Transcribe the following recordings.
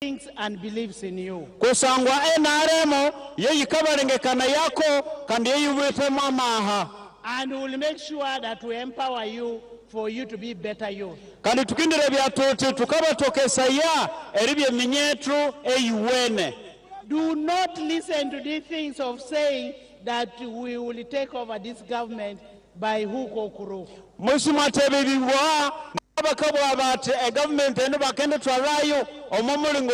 thinks and believes in you. Kusangwa NRM yeyi kabalengekana yako kandi yeyi wete mamaha. And we will make sure that we empower you for you to be better youth. Kandi tukindire byatuti tukabatokesa ya eribye minyetu eyiwene. Do not listen to these things of saying that we will take over this government by hook or crook. Musumate bibiwa nabakabwa abate a government eno bakende twalayo omomulingo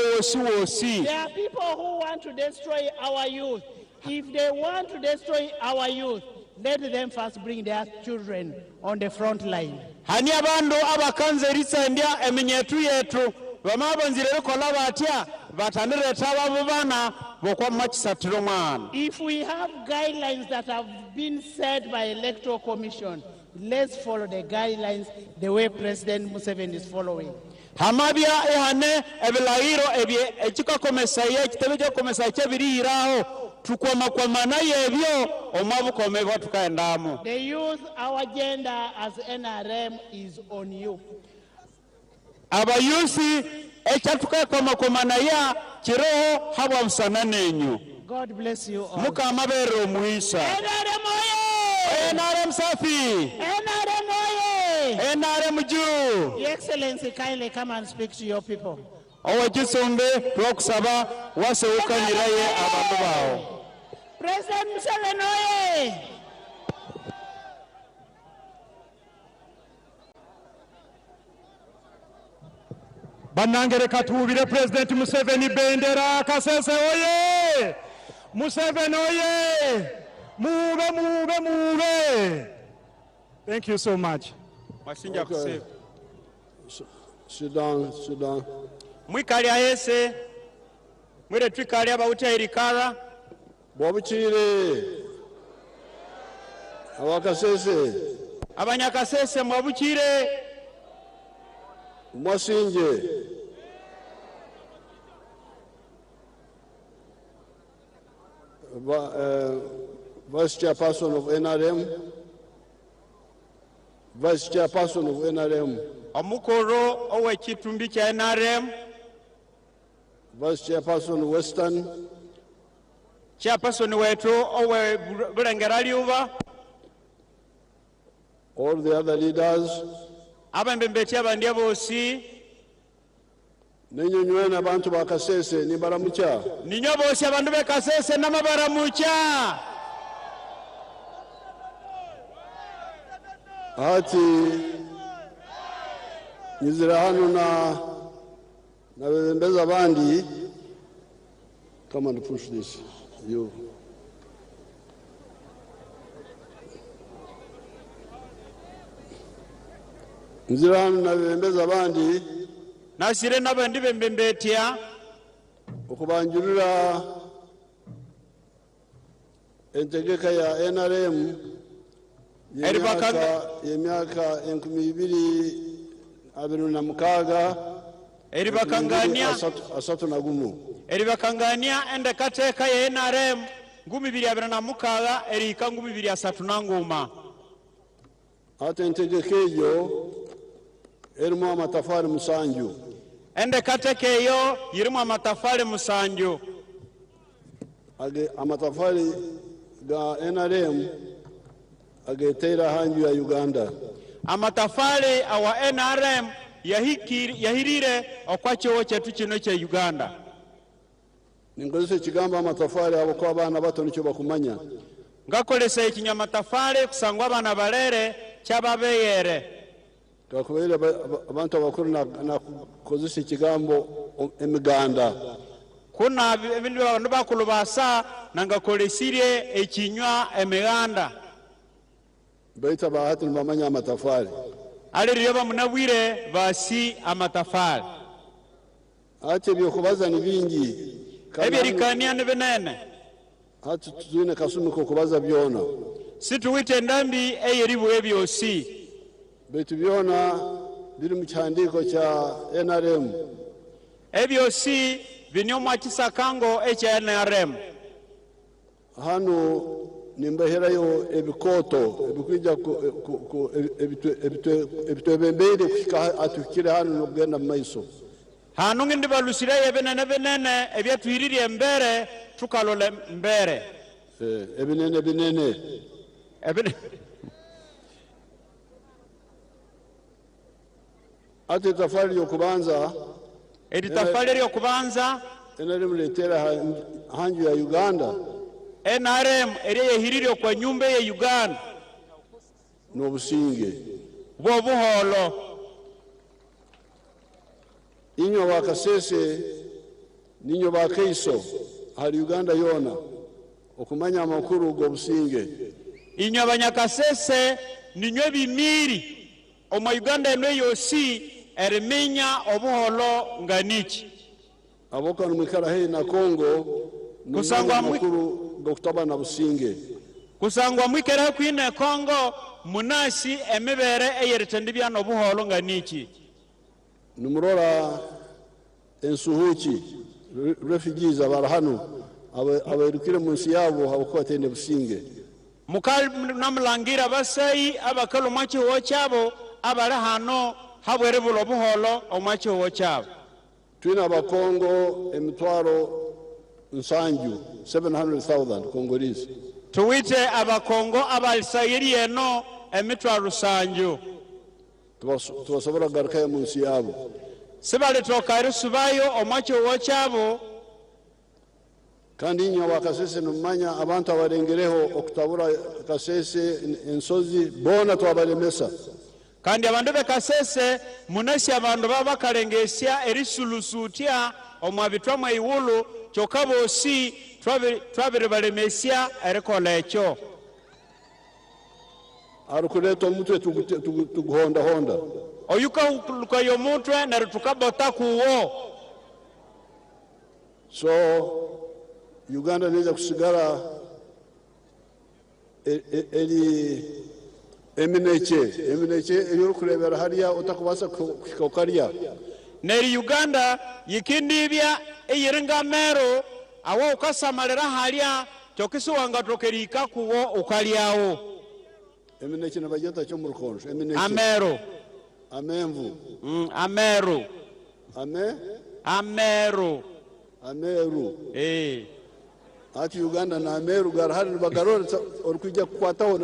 wosi. There are people who want to destroy our youth. If they want to destroy our youth, let them first bring their children on the front line. Hani abandu abakanze ritsendia eminyetu yetu bamabanzire kola batya batanireta babana bokwa makisatiro mwana. If we have guidelines that have been set by Electoral Commission, let's follow the guidelines the way President Museveni is following. Hamabia ehane ebilairo ebye ekika komesaye kitebije komesaye biriraho tukwama kwa mana yebyo omabukome batukaendamu. The youth, our agenda as NRM is on you. Abayusi ekatuka kwa mana ya kiroho habwa msana nenyu. God bless you all. Muka mabero muisa. NRM oye! NRM safi. NRM oye! NRM juu. Your Excellency, kindly come and speak to your people. Owajisonde twakusaba wase ukanyiraye abantu bawo. President Museveni oye! Banangere katubire President Museveni bendera Kasese oye! Museveni oye! Move! Thank you so much. Okay. Sit down. Mwikali ahese mwire twikali abawuta erikara Bwabukire Awakasese abanyakasese mwabukire Mwasinje Vice Chairperson of NRM omukoro owekitumbi kya NRM Vice Chairperson Western chairperson wetu owe bulengera liuba all the other leaders abembembeti abandi abosi nenyonywena abantu bakasese nibaramucha ninyo bosi abandu bekasese namabaramucha ati nizira hano na bembeza abandi. Come and push this. You. Nzira hano na bembeza abandi nasire nabandi bembembetia okubanjurira entegeka ya NRM y'emyaka 2026 eribakangania endekateka ya NRM 2026 erika 2030 ate entegeka eyo erimu amatafari musanju endekateka eyo yirimu amatafari musanju amatafari ga NRM agetera hanju ya Uganda amatafari awa NRM yahirire okwacho chetu kino kya Uganda ninkozese kigamba amatafari abo kwa bana bato nicyo bakumanya ngakolesa ekinyamatafari kusangwa abana balere kyababeyere kakubera abantu abakuru na kozese kigambo emiganda kuna ebintu abantu bakulu basa nangakolesire ekinywa emiganda baita bahati bamanya amatafari aliriyo bamunabwire basi amatafari ate byokubaza ni bingi ebirikania nebinene ati tuzine kasumi ko kubaza byona situwite ndambi eyeribu ebyosi betu byona biri mu cyandiko cya NRM ebyosi binyomwa kisakango ekya NRM hano nimbaherayo ebikoto ebikwija ebitwebembere kushika atukire hano no kugenda mu maiso hanu ngindi balusire benene ebyatwiriri embere tukalole mbere ebinene ati tafari yokubanza edi tafari yokubanza NRM letera hanju ya Uganda NRM eri yehiriri kwa nyumba ya Uganda n'obusinge bw'obuholo inyo bakasese ninyo bakeiso hari Uganda yona okumanya amakuru go businge inyo abanyakasese ninyo bimiri omu Uganda eno yosi eriminya obuholo nganiki aboka numikara hei na Kongo kusangwa amakuru go kutabana businge kusangwa mwikere kwine Kongo munasi emibere eyeretendibya nobuholo nganiki numurora ensuhuki refugees abarahanu abairukire munsi yabo habuko atende businge mukal namulangira basayi abakalo mwachi wo cyabo abari hano habwere bulo buholo omwachi wo cyabo twina abakongo emitwaro nsanju 700,000 Congolese tuwite abakongo abalisayiri eno emitwaro sanju tubasobora garuka munsi yabo sibali tokari subayo omwachi wo cyabo kandi inyo bakasese numanya abantu abarengereho okutabura kasese ensozi bona twabalemesa kandi abantu bekasese munasi abantu baba kalengesya erisulusutia omwabitwa mwiwulu chokabosi twabire balemesya erikola ekyo arukuleto mutwe tuguhonda oyuka lukayo mutwe narutukabota kuwo so Uganda neza kusigara emineke eyo kurebera hariya utakubasa kukaria neri Uganda yikindibya eyiringa mero awo ukasamalira hariya chokisi wangatokeriika kuwo ukalyawo emineke nabajeta cyo mu rukonjo emineke amero amemvu amero amero ati Uganda na Ameru garahari bagarora orukujya kwataho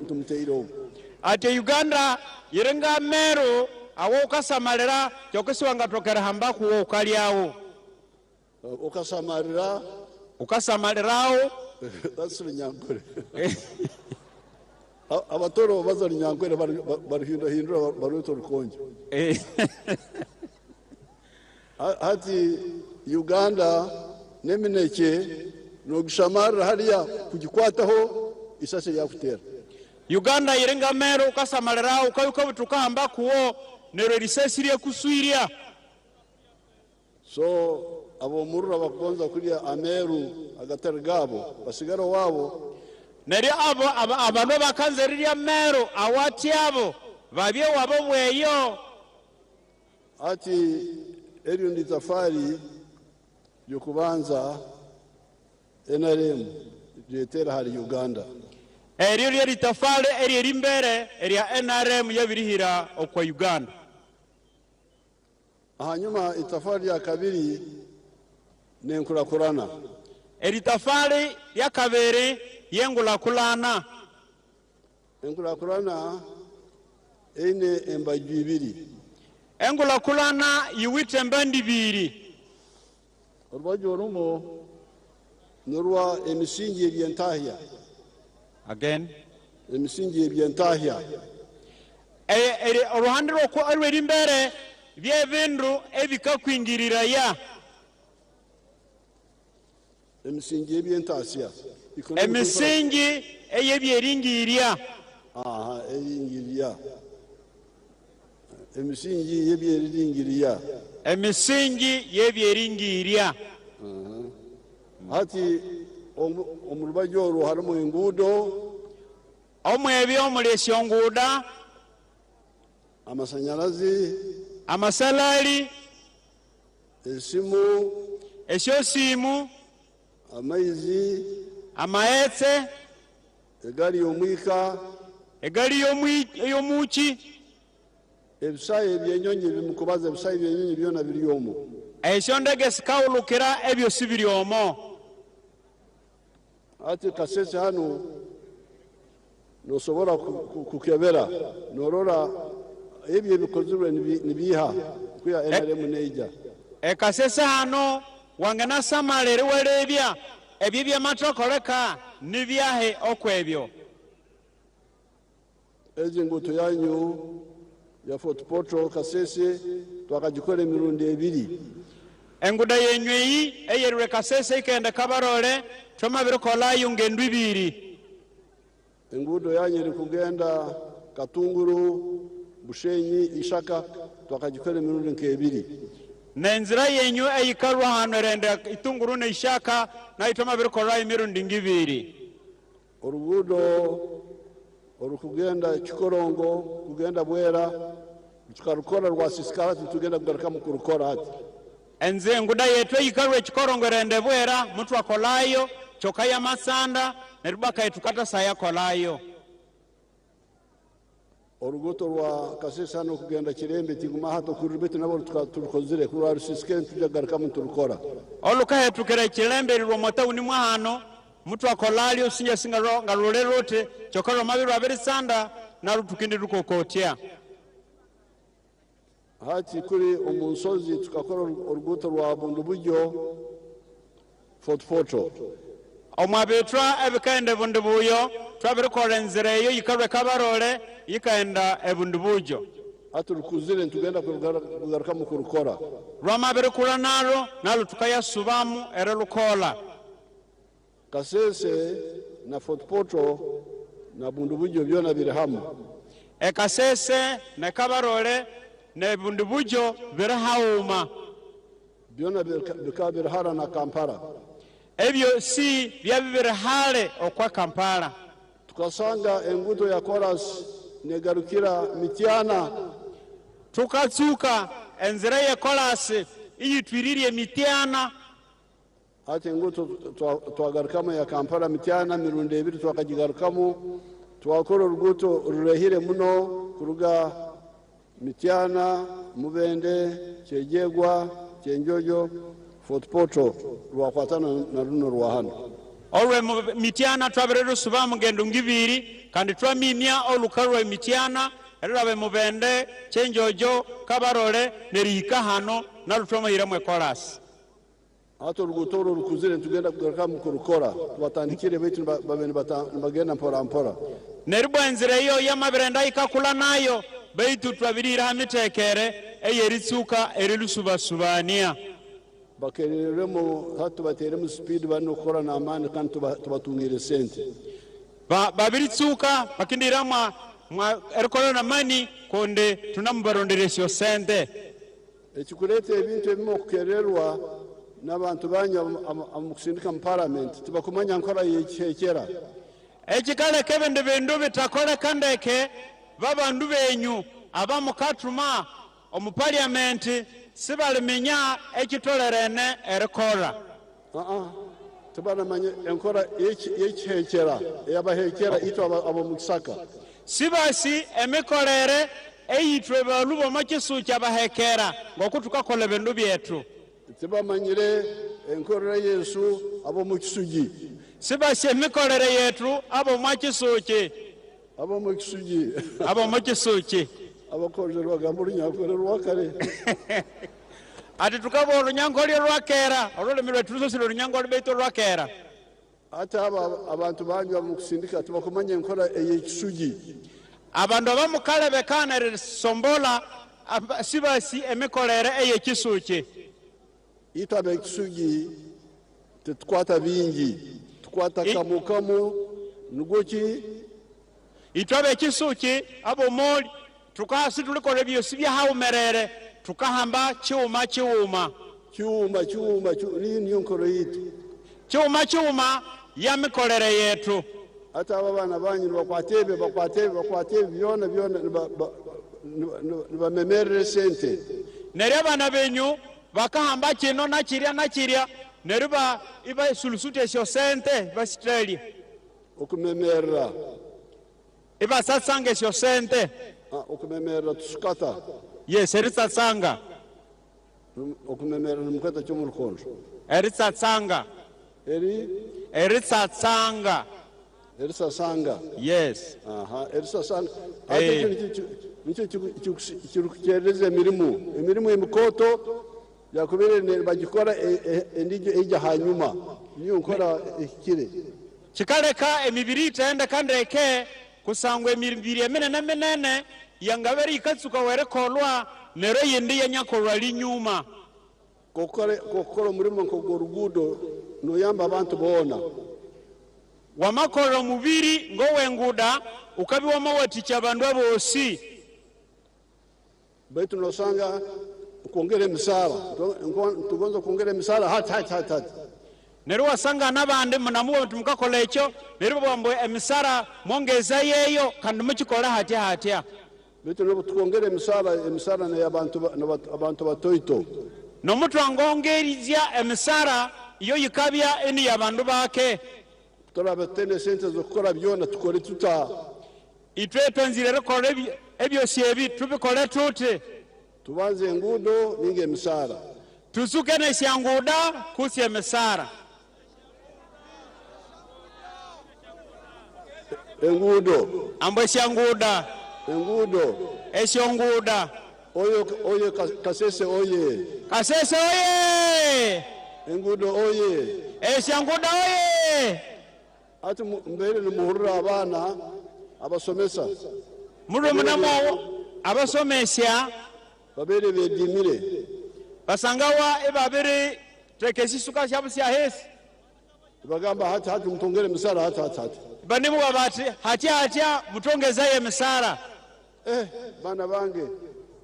tumteiro ati Uganda yirenga Ameru awo ukasamalira chokisi wangatokera hamba kuwo ukalyawo ukasamalirawo dasuri nyankore abatoro bazari nyankore barihindura baruto rukonje ati Uganda nemineke no gishamarira hariya kugikwataho isase yakutera Uganda yirenga Meru ukasamalira ukayuka butuka hamba kuwo nero risesiriye kuswiria so abo murura bakonza kuriya Ameru agatera gabo basigara wabo neri abantu bakanzerira Meru awati abo babye wabo bweyo ati eriyo ndi tafari yo kubanza NRM jetera hari Uganda eriyo ri tafari eri mbere eri NRM yabirihira okwa Uganda hanyuma itafari ya kabiri nenkurakurana eri tafari ya kabere yengulakulana enkurakurana ene embaju ibiri engulakulana yiwite mbandi biri orbajo rumo nurwa emisingi ebyentahya again emisingi ebyentahya eri oruhande rwo alweri mbere byebindu ebikakwingirira ya emisingi ebyentahya emisingi eyebyeringirya eringirya emisingi yebyeringirya emisingi yebyeringirya ati omurubajyo oro harimo engudo omwebyo omulesya nguda amasanyalazi amasalali esimu esyosimu amaizi amaetse egali yomwika egali yomuki ebisayi byenyonyi bimukubaza ebisayi byenyonyi byona biri omwo esyo ndege sikawulukira ebyo si biri omwo. ati Kasese hano nosobora kukebera norora ebyo bikozirwe nibiha kuya NRM neija Kasese hano wangana samalere welebya ebyo byamatokoleka nibyahe okwebyo. ezi nguto yanyu ya Fort Portal Kasese twakagikora emirundi 2 enguda yenyweyi eyerwe Kasese ikende Kabarole twamabirikolayo ngendu 2. engudo yanyu iri kugenda Katunguru Bushenyi Ishaka twakagikora emirundi 2 nenzira yenyu eyikarwa hano rende Itunguru ne Ishaka na twamabirikolayo emirundi 2. orugudo orukugenda Kikorongo kugenda Bwera tukarukora rwa Sisikara tugenda kugaruka mu kurukora ati enze nguda yetu eyikarwa Kikorongo rende Bwera mutwa kolayo chokaya Masanda nerubaka yetukata saya kolayo. orugoto rwa Kasese hano kugenda Kirembe tiguma hato kurubete nabo turukozire kuri Rusisike tujagaruka mu turukora oluka yetukere Kirembe rwo motawuni mwa hano mutwa kolalyo sinja singaro ngalole rote chokoro mabiru abiri sanda na rutukindi rukokotia hati kuri omunsozi tukakora orugoto rwa Bundubujyo Fort Portal omwabetra ebikaende Bundubuyo twabirikora nzireyo yikarwe Kabarole yikaenda Ebundubujo aturukuzire tugenda kugaruka mu kurukora rwamabirikura naro tukayasubamu ere lukola. Kasese na Fort Portal na Bundubujyo byona biri hamwe Kasese na Kabarole na Bundubujyo biri hauma byona bikabiri hara na Kampala ebyo si byabibiri hale okwa Kampala. tukasanga engudo ya Chorus negarukira Mityana tukatsuka enzira ye Chorus iyitwiririe Mityana ati engudo twagarukamo ya Kampala Mityana mirundi 2 twakagigarukamo twakora uruguto rurehire muno kuruga Mityana Mubende Kyejegwa Kyenjojo Fort Portal rwakwatana na runo rwa hano olwe Mityana twabirero suba mugendo 2 kandi twamimya olukarwa Mityana erabe Mubende Kyenjojo Kabarole nerika hano narutwamahira mwe Chorus ato rugutoro rukuzire tugenda kugaruka mu kurukora tubatandikire betu babene bagenda mpora neribwenzire yo yamabirenda ikakula nayo beitu twabirira hamitekere eyeritsuka erilusubasubania bakereremo hatu bateremo speed banokora na amani kandi tubatungire sente babiritsuka bakindira mwa erikora na mani konde tunamubaronderesyo sente ekikulete ebintu ebimo kukererwa n'abantu banya amukusindika mu parliament tubakumanya nkora yekera ekikale kebende bindu bitakole kandeke babandu benyu abamukatuma omu parliament sibalimenya ekitolerene erikora tubanamanye enkora yekihekera eyabahekera itwa abo mu Kisaka sibasi emikolere eyitwe balubo makisuki abahekera ngokutukakola bindu byetu tibamanyire enkorera Yesu abo mu Kisugi sibasi emikolere yetu abo makisuki abo mu Kisugi abo makisuki abakoze bagamba olunyakore lwakare ati tukabona olunyankole lwakera olulimi lwetu lusosire olunyankole beitu lwakera ate abantu banyu mu kusindika tubakumanya enkora ey'Ekisugi abantu abamukale bekanere sombola sibasi emikolere ey'Ekisuki itwa Ekisugi tetukwata bingi tukwata kamukamu nugoki itwa Ekisuki abo moli tukasi tulikole byosi bya haumerere tukahamba cyuma niyo nkoro yitu cyuma ya mikolere yetu ata aba bana banyu bakwatebe byona nibamemerere sente neryo abana benyu bakahamba kino nakirya neryo iba sulusute esyo sente basitrelia okumemerera iba satsanga esyo sente okumemera tusukata yes eritsatsanga okumemera nimkweta cyo mu rukondo eritsatsanga eritsatsanga erisasanga yes erisasanga nicyo kirukereza imirimo y'imikoto yakubere bagikora endijo ejya hanyuma niyo nkora ikire kikaleka emibiri itende kandeke kusangwa emibiri emenene yangaberi ikatsuka werekolwa nero yindi yanyakolwa linyuma kokora umurimo nko rugudo noyamba abantu bona wamakolo mubiri ngo wenguda ukabiwa mawaticha bandu abosi baitu nosanga kuongera misala tugonza kuongera misala hati nero wasanga nabandi munamuwa tumukakola ekyo nero bambo emisara mongeza yeyo kandi mukikola hatya baitu no tuongera emisala na abantu batoito no mutu angongerizya emisara iyo yikabya eni yabandu bake turabatene sente zokora byona tukore tuta itwe tonzire rekora ebyo siebi tubikole tuti tubanze ngudo ninge misara tusuke ne syanguda kusye misara engudo ambo syanguda engudo esyonguda oyo kasese oye engudo oye esyanguda oye ati mbere ni muhurira abana abasomesa muri munamo abasomesya babere bedimire basangawa ebabere tekesi suka shabusya hesi bagamba hati mutongere misara hati banimu babati hatya mutongeza ye misara bana bange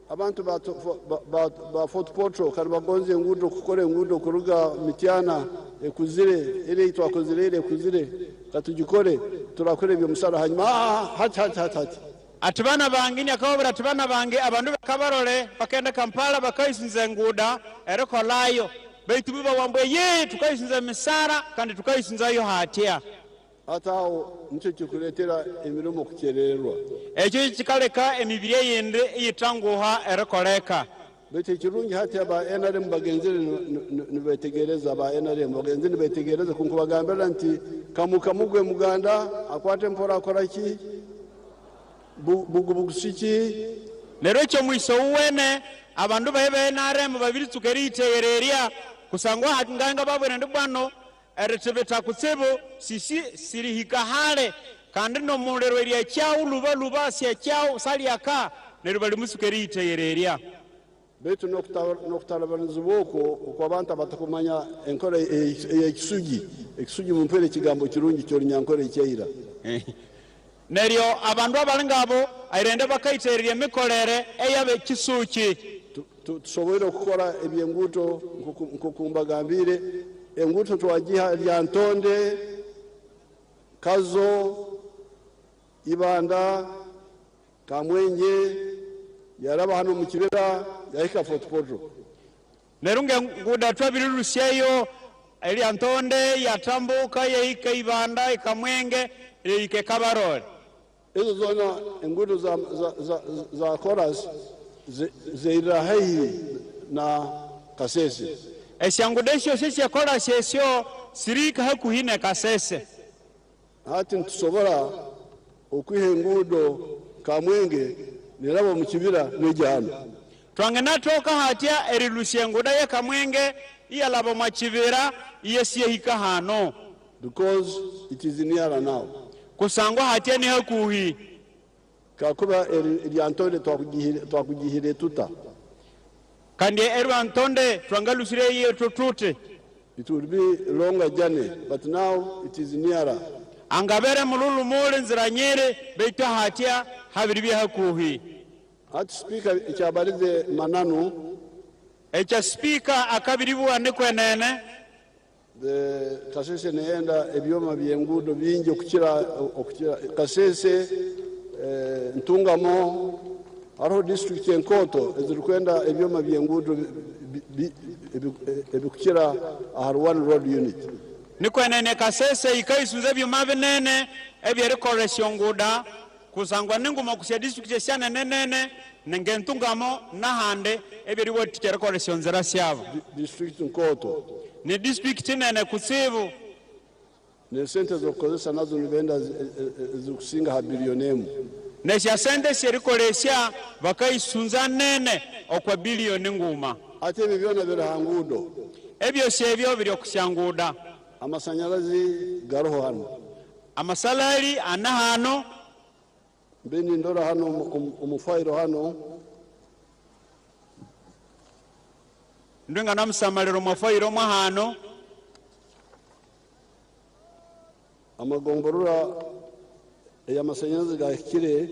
abantu ba Fort Portal kari bagonze ngudo kukore ngudo kuruga Mityana ekuzire ile itwakozire ile ekuzire katujikore turakore byo musara hanyuma hati atibana bangini akabura atibana bange abandu bakabarole bakenda Kampala bakayisinze nguda erekolayo baitu biba wambwe ye tukayisinze misara kandi tukayisinzayo hatya atao nicho kikuletera emirimo kukererwa ekyo kikaleka emibiri yende yitanguha erekoleka bete kirungi hati aba NRM bagenzere nibetegereza aba NRM bagenzere nibetegereza kunkubagambira nti kamugwe muganda akwate mpora akoraki bugusiki lero cyo mwiso uwene abandu babe NRM babiri tukeri iteyereria kusangwa hatunganga babwene ndibwano eretebeta kutsebo sirihika hale kandi no mulero eria kyau luba sia kyau saliaka nero bali musukeri iteyereria betu nokutalabaniza boko kwa abantu batakumanya enkora ekisugi mumpere kigambo kirungi cyo nyankora ekyeira neryo abandu abalingabo airende bakaitereria mikolere eyabe kisuki tusobora okukora ebyenguto nkukumbagambire enguto twagiha lyantonde kazo ibanda kamwenje yaraba hano mu kibera yahika Fort Portal nerunge nguda twabirulusyeyo lyantonde yatambuka yahika ibanda ikamwenge yahika Kabarole ezo zona enguto za chorus zeirahi na Kasese esyangude sisi yakola sesyo sirika hakuhine Kasese hati ntusobora okwiha engudo kamwenge nerabo mu kibira nejana twange natoka hatya erilusya enguda ye Kamwenge iyalabo mu kibira yesiyehika hano because it is near now kusangwa hatya ni hakuhi kakuba lyantonde twakugihire tuta kandi Lyantonde twangalusire yetu tuti it would be longer journey but now it is nearer angabere mululu mule nzira nyere beita hatya habiri bya hakuhi hati speaker ikyabalize mananu echa speaker akabiri buwane kwenene the Kasese neenda ebyoma byengudo bingi okukira Kasese ntungamo hariho district enkoto ezirikwenda ebyoma byengudo ebikukira ahari one road unit nikwenene Kasese ikaisunze byuma binene ebyerikolesya nguda kusangwa ninguma kusya district esyana nenene nengentungamo nahande ebiriwo tikereko lesyonzera syabo district nkoto ni district nene kusibu ne sente zokozesa nazo nibenda zikusinga ha bilionemu nesya sente syerikolesya bakaisunza nene okwa biliyoni nguma ate ebyo byona biri hangudo ebyo syebyo biri okusyanguda amasanyalazi garoho hano amasalari anahano mbeni ndora hano umufairo hano ndinga namusamaliro mwafairo mwahano amagomborora ey'amasanyalazi gahikire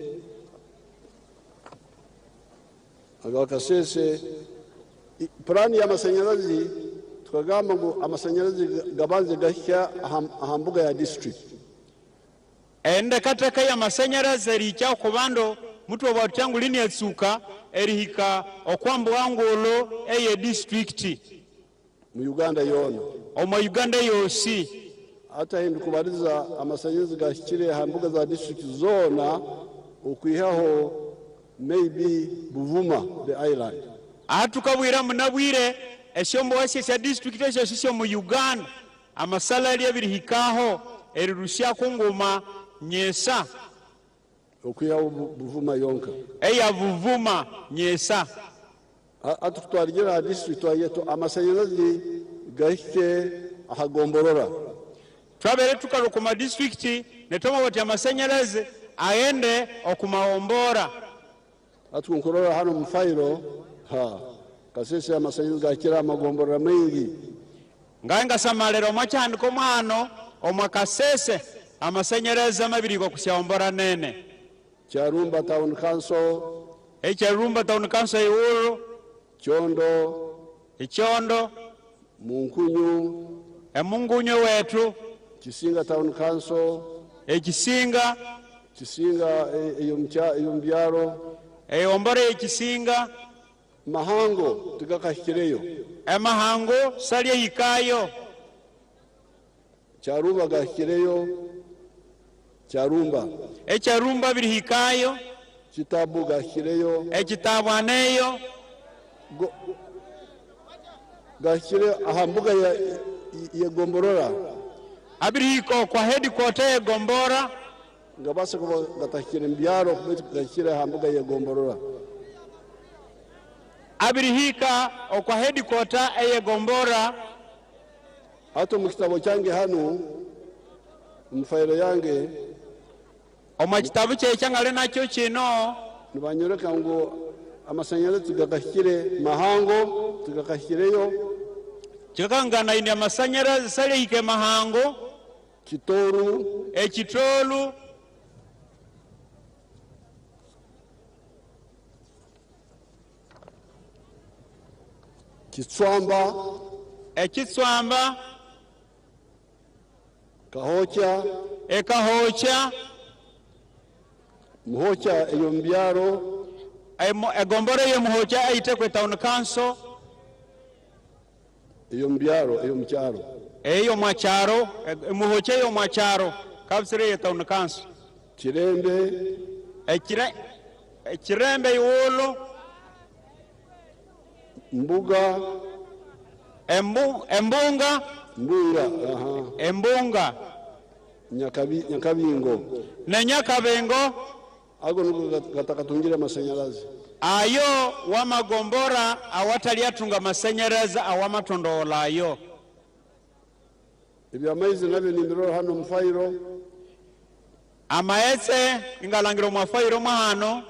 agakasese plani y'amasanyalazi tukagamba ngo amasanyalazi gabanze gahya ahambuga ya district ende kateka y'amasanyalazi erihikya okubando mutu obwatyangu lini etsuka erihika okwambu wangolo eye district mu Uganda yona omu Uganda yosi hata hindi kubariza amasanyalazi gahikire ahambuga za district zona okwihaho maybe Buvuma the island atukabwira munabwire esyombo wasye sya district esyo sisyo mu Uganda amasalari ebirihikaho erirusya kunguma nyesa okwihaho Buvuma yonka eya Buvuma nyesa atutwaligira district yetu amasanyalazi gahike ahagomborora twabere tukalukuma district netoma bati amasanyalazi aende okumawombora atukunkorora hano mufairo kasese amasanyalazi gakira amagomborora mengi ngaenga samalero mwakyandiko mwano omwakasese amasanyalazi amabiri kusyawombora nene Kyarumba town council Kyarumba town council iwulu Chondo Munkunyu Emungunyu wetu Kisinga town council Kisinga iyo mbyaro ombore Kisinga Mahango tigakahikireyo Mahango salye hikayo Kyarumba gahikireyo Kyarumba biri hikayo Kitabu gahikireyo Kitabu aneyo gahikire ahambuga ya Gomborora abiri hiko kwa headquarter ya Gombora ngabasa ko gatahikire mbyaro gahikire ahambuga ya Gomborora abiri hika kwa headquarter ya Gombora ato mu kitabo cyange hano mfairo yange omwa kitabu kye cyangale nakyo kino nibanyoreka ngo amasanyalazi gakahikire Mahango tigakahikireyo kikangana indi amasanyalazi sale hike Mahango Kitoru Kitolu Kitswamba Kitswamba Kahocha Kahocha Muhocha eyo mbyaro Gombora ye Muhocha aitekwe town council eyo mbyaro eyo mcharo eyo mwacharo Muhocha eyo mwacharo kabisire ye town council Kirembe Kirembe iwulu Mbuga Embunga Embunga Nyakabingo na Nyakabengo ago nuko gatakatungira amasanyalazi ayo wamagombora awatali atunga masanyalazi awamatondoolayo ibyo amaizi nabyo nimbiro hano mufairo amaetse ingalangiro mwafairo mwahano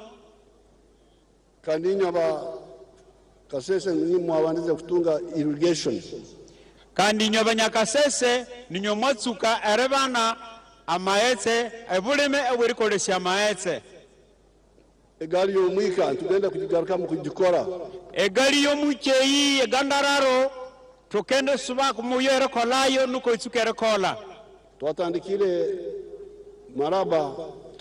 kandi nyaba kasese nimwe abandize kutunga irrigation kandi nyoba nyakasese ninyo mwatsuka erebana amaetse ebulime eburikolesya amaetse egali y'omwika tugenda kugigaruka mu kugikora egali y'omukyeyi egandararo tukende suba kumuyere kolayo nuko itsukere kola twatandikire Maraba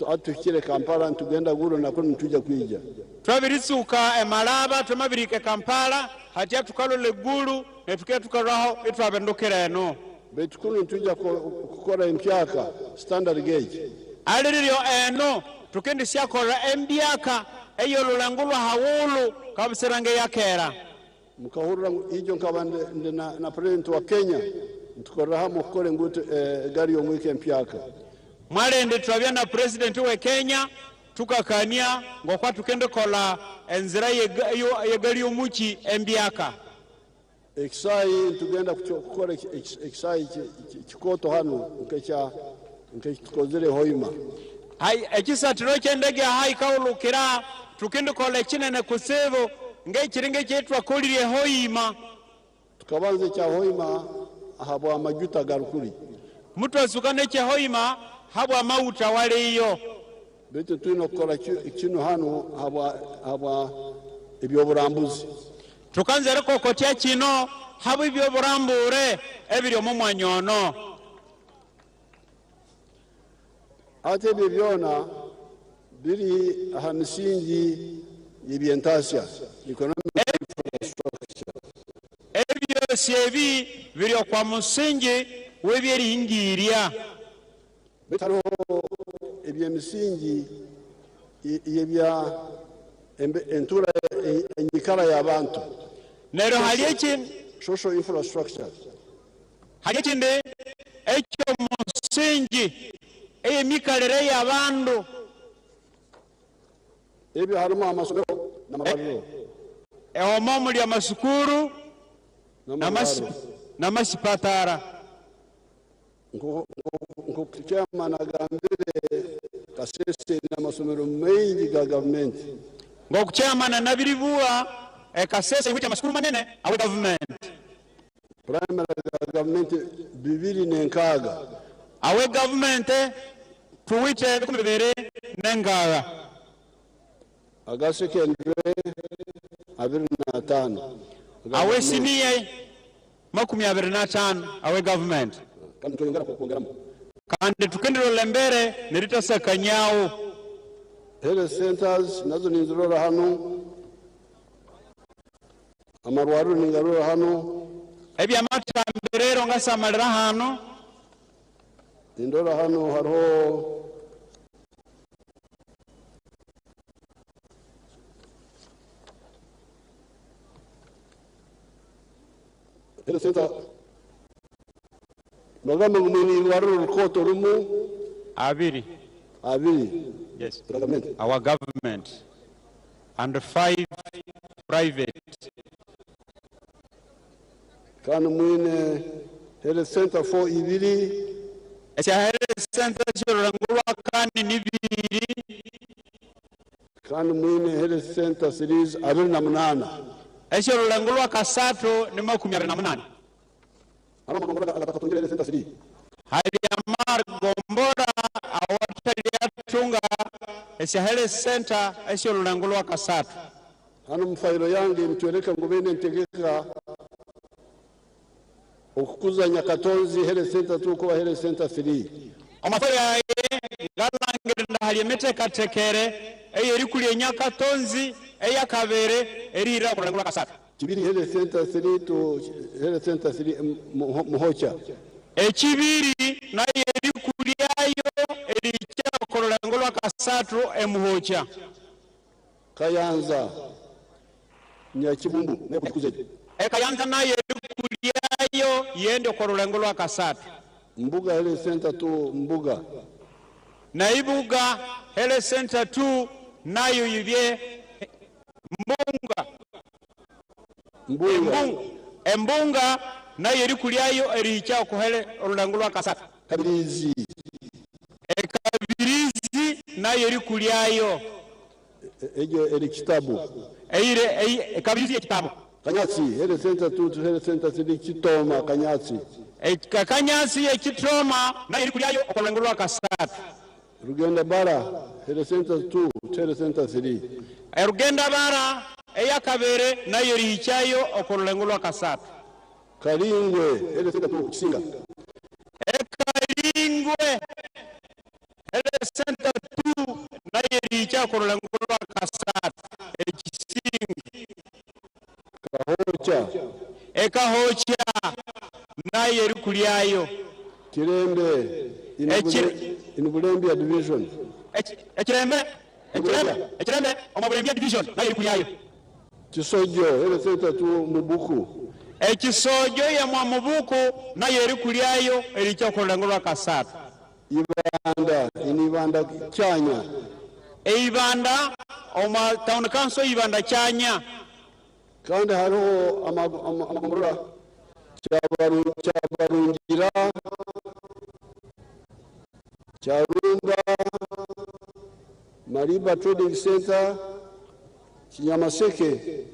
atukire Kampala tugenda guro nako ntuja kwija twabiritsuka Maraba tumabirike Kampala hatya tukalole gulu netuke tukaraho etwabendokera eno betukunu ntuja kukora empyaka standard gauge aliryo eno tukendi siakora embiaka eyo lulangulwa hawulu kabusirange yakera mukahurira ijo nkabande na president wa Kenya tukora hamo kore ngutu gari yo mwike mpyaka mwalende twabya na president we Kenya tukakania ngokwa tukende kola enzira ye gari yo muchi embiaka exai tugenda kukora exai chikoto hano tukozere hoima hai ekisatiro kyendege hai kaulukira tukende kola kinene kusevo ngechiringe kyetwa kolire hoima tukabanze cha hoima habo amajuta garukuri mtu asukane cha hoima habo amauta wale iyo beto tuino kola kino hano habo ebyo burambuzi tukanzere kokotya kino habo ebyo burambure ebiryo mu mwanyono ate bibyona biri ahamisingi yibyentasia economic infrastructure ebyo sebi biryo kwa musingi webyeringirya betaro ebyemisingi yebya entura enyikala y'abantu nero halyekin social infrastructure halyekinde ekyo musingi eyemikalire y'abantu ebyo harimo amasomero n'amabariro ehomo muli amasukuru n'amasipatara nko chairman agambire Kasese n'amasomero mengi ga government ngokuchairman nabiribuwa Kasese wicha amasukuru manene awe government primary government 206 awe government tuwite 206 aga secondary 25 awe senior 25 awe government kandi tuyongera kukongeramo kandi tukendero mbere neritasaka nyawo health centers nazo ninzirora hano amarwaru ningarora hano ebya matamberero ngasamalira hano indora hano hariho health center bagamba ngumini waruru rukoto rumu abiri yes our government and 5 private kandi mwine health center 4 ibiri ese health center chirangulwa kandi nibiri kandi mwine health center series 28 ese rulangulwa kasatu ni 28 ana magombora atakatongera health center 3 hali amar gombora awatali atunga ese health center ese rulangulwa kasatu hano mfairo yange mtwereka ngubene ntegeka okukuza Nyakatonzi health center tuko health center 3 amafari yae galangire ndahali meteka tekere eyeri kulie Nyakatonzi eyakabere erira kurangula kasatu kibiri health center 3 to health center 3 muhocha ekibiri na yeri kuliayo ericha kurangula kasatu emuhocha Kayanza Nyakibumbu nekukuze Kayanza na yeri kuliayo yende kurangula kasatu Mbuga health center to Mbuga na Ibuga health center 2 nayo yibye Embunga nayo eri kuliayo ericha kuhele olulangulwa kasatu Kabirizi Kabirizi nayo eri kuliayo ejo eri kitabu Kabirizi ekitabu Kanyatsi health center to health center 3 Kitoma Kanyatsi Kanyatsi ekitoma nayo eri kuliayo olulangulwa kasatu Rugenda Bara health center 2 health center 3 Rugenda Bara eyakabere nayo erichayo okulangulwa kasatu Kalingwe health center 2 Kisinga Kalingwe health center 2 nayo ericha okulangulwa kasatu Kisinga Kahocha nayo eri kuliayo Kirembe in Bulembia division ekirembe omabulembya division nayo kuyayo Kisojo ele senta tu mubuku ekisojo ya mwa mubuku nayo eri kulyayo eri kyokulengolwa kasatu Ibanda inibanda Kyanya Ibanda oma town council Ibanda Kyanya kandi hariho amagombora Kyabarungira Kyarumba Mariba Trading Center Kinyamaseke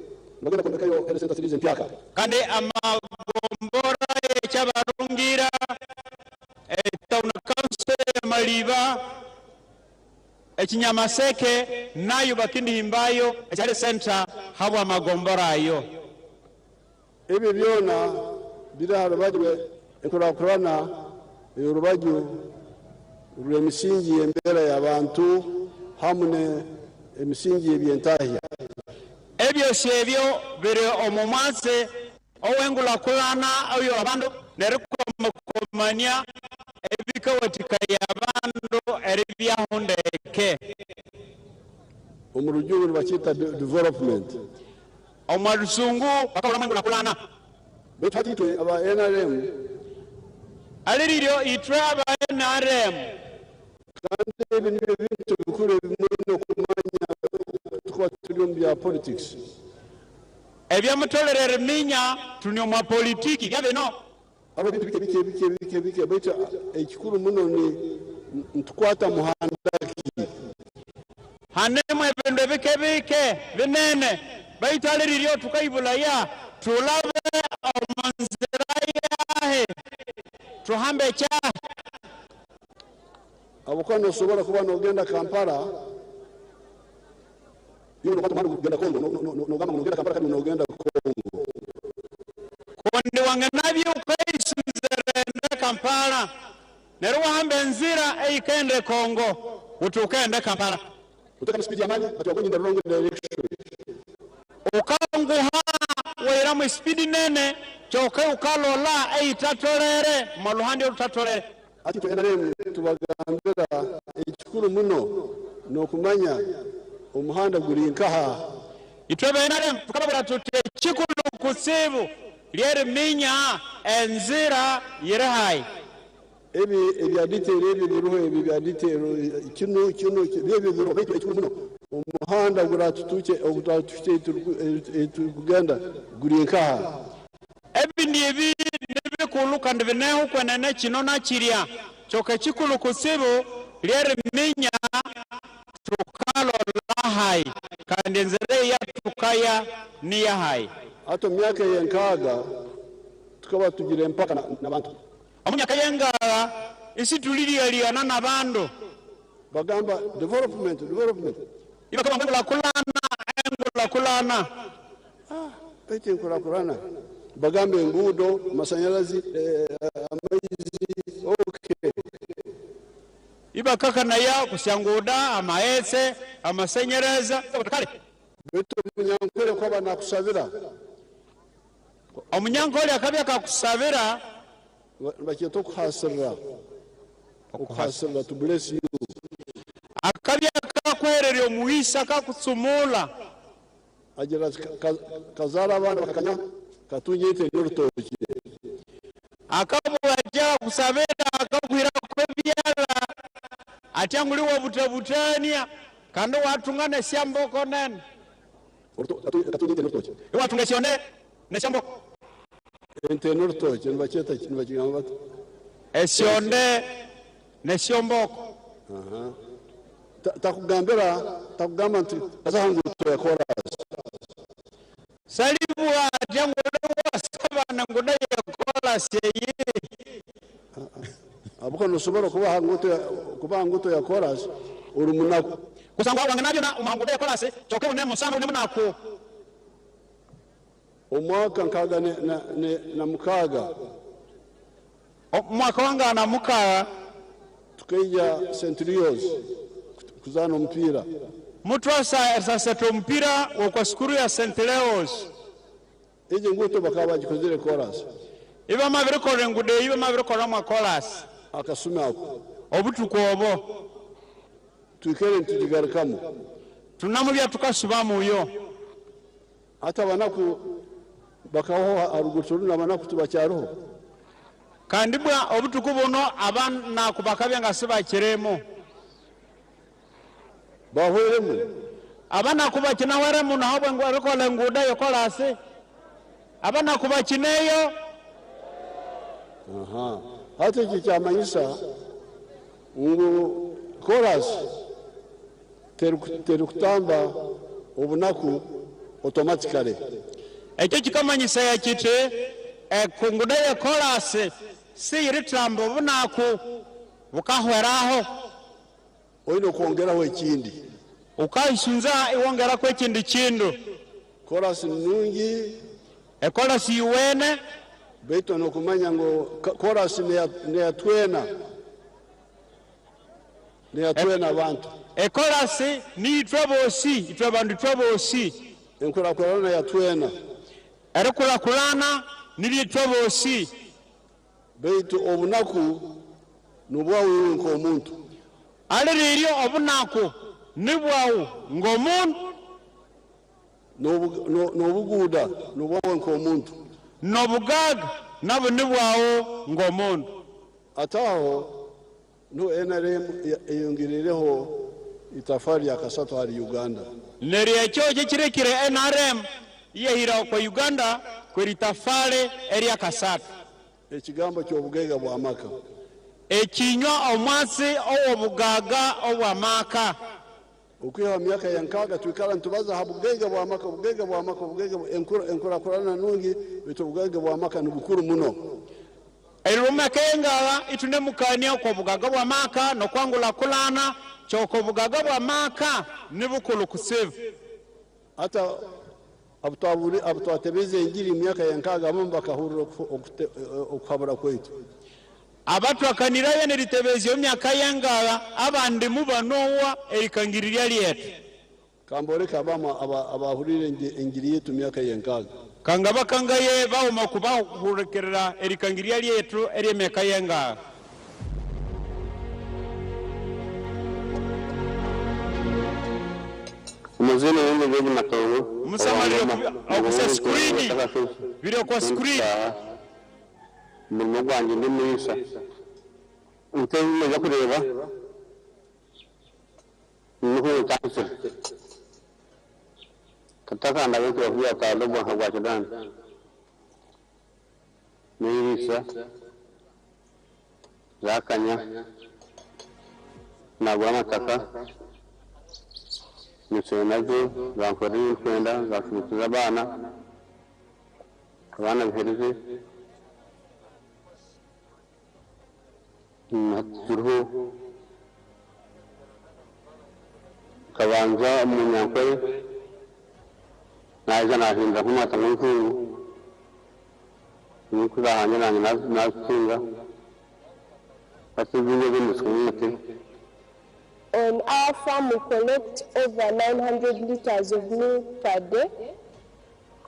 nagenda kumekayo ele center series mpyaka kandi amagombora Kyabarungira town council Mariba Ekinyamaseke nayo bakindi himbayo ekale center habwa amagombora ayo ebyo byona bira harubajwe ekurakurana yorubaju rw'emisingi embera y'abantu hamwe emisingi ebyentahya ebyo sebyo biri omumwase owengula kulana oyo abandu nerikokomania ebikawatika y'abandu eribyahundeke omurujungu bakita development omwarusungu bakabula mwengula kulana betwatitwe aba NRM aliriryo itwe aba NRM kandi ebi nibyo bintu bikuru bimwe kumanya tukwa tuli bya politics ebyamutolere minya tunyo mwa politiki yabeno abo bintu bike bita ekikuru muno ni ntukwata muhandaki hanemwe ebindu bike binene baitaliriryo tukaibulaya tulabe omanzira yahe tuhambe cyahe abukano sobora kuba nogenda Kampala yo nokata mwana kugenda Kongo no gama nogenda Kampala kandi nogenda Kongo kundi wange nabyo ukaisuzerende Kampala nero wahambe nzira eikende Kongo utukende Kampala utaka speed ya mali but wagonyi in the wrong direction ukanguha wera mu speed nene choke ukalola eitatolere maluhandi utatolere ati to NRM tubagambira ekikuru muno nokumanya omuhanda guri nkaha itwebe NRM tukababura tuti chikulu kusibu lyeri minya enzira yirahai ebi ebyaditero ebi biruho ebi byaditero kino byo biruho beto ekikuru muno omuhanda guratutuke tugenda guri nkaha ebi ndibi nibikulu kandi bineho kwenene kino nakirya choke chikulu kusibu lyeri minya tukalola hai kandi enzira ya tukaya niya hai ato myaka yenkaga tukaba tugire mpaka nabantu omunyaka yengaga isi tuliriyaliyana nabandu bagamba development ibakaba engula kulana pete nkulakulana bagambe enguudo masanyalazi amaizi okay ibakakanaya kusyanguda amaese amasenyereza kale beto munyankole kwaba nakusabira omunyankole akabya kakusabira bakyeto kuhasirra to bless you akabya kakwererya omuhisa kakusumula agira kazara abana bakakanya katunyite n'urutoki akabwaja kusabira akakwira kwebyala atyanguli wabutebutania kandi watungane syamboko nene katunyite n'urutoki watunga syone nesyamboko ente n'urutoki nibakiyeta nibakigamba esyonde nesyomboko takugamba nti azahanguto ya chorus salibwa atyanguli wasabana nguda ya chorus yeyi abuka nosobora kubaha nguto ya chorus uri munaku kusangwa wange nabyo na umahanguda ya chorus choke une musamba une munaku omwaka nkaga na mukaga mwaka wanga na mukaga tukaija St. Leo's kuzana mpira mutwasa sasa mpira kwa skuru ya St. Leo's ije nguto bakaba bagikozere chorus iba mabirikore ngude iba mabirikora mwa chorus akasumako obutuko obo tuikere ntujigarukamo tunamubya tukasubamu uyo hata banaku bakaho aruguturu nabanaku tubacyaroho kandi bwa obutuku buno abana kubakabya ngasibakiremo bahweremu abana kubakina weremu naho bwe ngwabikola nguda yokolase abana kubakineyo hata iki cyamanyisa ngo chorus terukutamba obunaku automatically ekyo kikamanyisa yakite kunguda yokolase si iritambo bunaku bukahweraho oyino kuongeraho ekindi ukayisunza iwongera ko ekindi kindu chorus nungi chorus iwene beito no kumanya ngo chorus ne yatwena abantu chorus ni itwabosi itwabandu twabosi enkurakurana yatwena erikurakurana nili itwabosi beito obunaku nubwawe nk'omuntu aliririo obunaku nibwawe ng'omuntu nobuguda nubwawe nk'omuntu nobugaga nabo nibwawe ng'omuntu ataho no NRM eyongerereho itafari ya kasatu hali Uganda neri ekyo kirekire NRM yehira kwa Uganda kweri tafale eri kasatu ekigambo ky'obugega bwa maka ekinywa omwasi owobugaga obwamaka ukwiha myaka yankaga twikala ntubaza habugega bwa maka bugega enkurakurana nungi bitu bugega bwa maka nubukuru muno Erume kenga itune mukania kwa bugaga bwa maka no kwangula kulana choko bugaga bwa maka nibukulu kusave hata abutwatebeze injiri myaka yankaga mumba kahuru okukhabura kwetu abatu akaniraye neritebeze myaka yangaga abandi mubanowa erikangiriria lyetu kamboreka bama abahurire injiri yetu myaka yankaga kanga bakangaye bauma kubahurekerera erikangiria lyetu eri myaka yangaga Muzini wenge jeji matongo musamali okusa screen video kwa screen mulimo gwanje ndi mwisa utenge ya kureba nuko takise kataka ndawe ko huwa talo bwa hawa kidan mwisa zakanya na bwa mataka Nisenazo zamfari kwenda zafutuza abana bihereze naturuho kabanza umunyankwe naje nahinda kumata n'inkungu nikuzahanye nanjye nasinga basibinye bimusumite. On our farm, we collect over 900 liters of milk per day,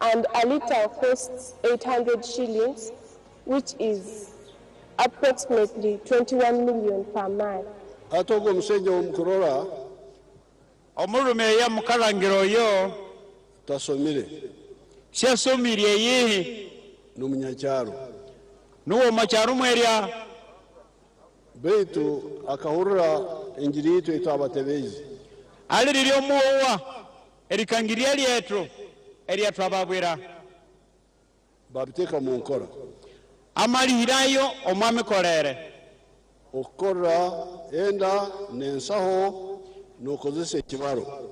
and a liter costs 800 shillings, which is approximately 21 million per month. Atogo msenja umukurora omurume ya mukalangiro yo tasomire syasomire yehe n'umunyacharo nuwo macharu mwerya beitu akahurura injiri yitu itabatebezi aliririo muwa erikangiria lyetu eryatu ababwira babiteka mu nkora amalihirayo omwami kolere okora enda nensaho nokozese kibaro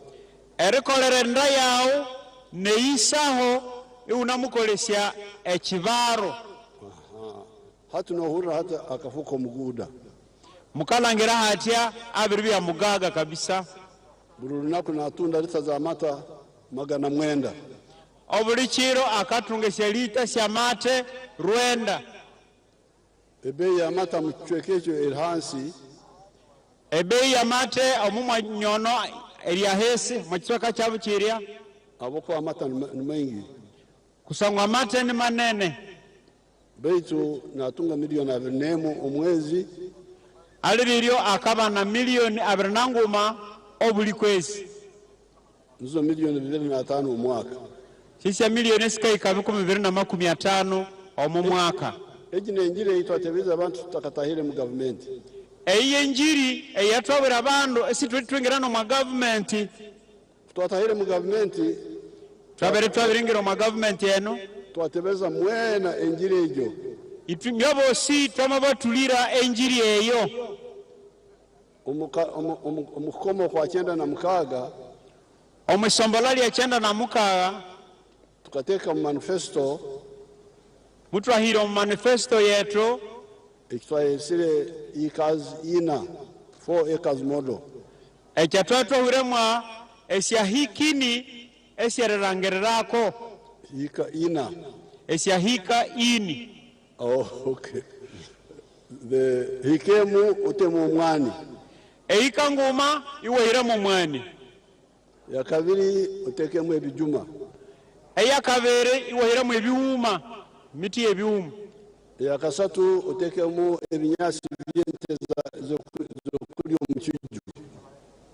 erikolere nda yawo neisaho iunamukolesya ekibaro hatu nohurura hata akafuko muguda mukalangira hatya abiri bya mugaga kabisa burunako natunda lita za mata 900 obulikiro akatungesya lita sya mate rwenda ebei ya mata mchwekecho elhansi ebei ya mate omumwa nyono erya hesi mukitweka kyabukirya aboko amata ni mengi kusangwa mate ni manene beitu natunga milioni 2 omwezi aliririo akaba na milioni 2 nanguma obuli kwezi nizo milioni 25 omwaka sisya milioni sikaika 250 omu mwaka ejine enjiri itwatebeza abantu tutakatahire mu government eyiye enjiri eyatwabira abandu esitwetwingirana mu government twatahire mu government twabiringira mu government eno twatebeza mwena enjiri ejo itwimya bosi twamabatulira enjiri eyo omukomo kwa 96 omusombolali ya 96 tukateka mu manifesto mutwahira mu manifesto yetu ekitwayesire ikazi ina 4 acres model ekyatwatwahuremwa esyahikini esyarirangirirako hika ina esyahika ini okay the hikemu utemu mwani eika nguma iwahiremu mwani ya kabiri utekemu ebijuma eya kabere iwahiremu ebiwuma miti ebiwuma ya kasatu utekemu ebinyasi byente zokulya omukyiju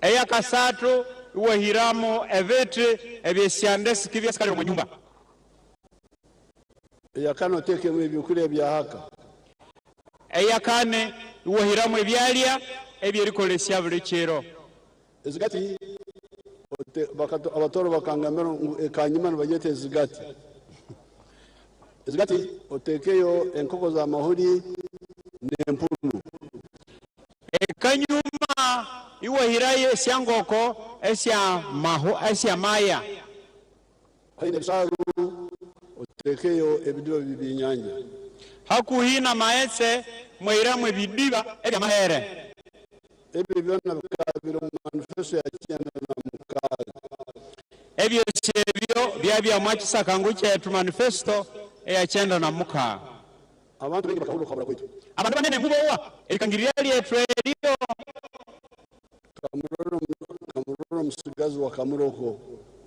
eya kasatu iwahiramo evete ebyesyandesi kibyasikali mu nyumba ya kane utekemu ebyokulya bya haka eya kane iwahiramo ebyalya ebyerikolesya buli kiro ezigati abatoro bakangamira ekanyuma nibagete ezigati ezigati otekeyo enkoko za mahuri n'empunu ekanyuma iwahirayo esyangoko esya maya haine bisaru otekeyo ebidiba by'enyanja hakuhina maese mwahiramu ebidiba ebyamahere ebyo byonna bikabira mu manifesto ya 96 ebyo kyebyo byabyamu kisakangu kyetu manifesto eya 96 abantu bengi bakabula okhabula kwetu abantu banene nkubowa erikangirira lyetu eryo kamuroro musigazi wa kamuroko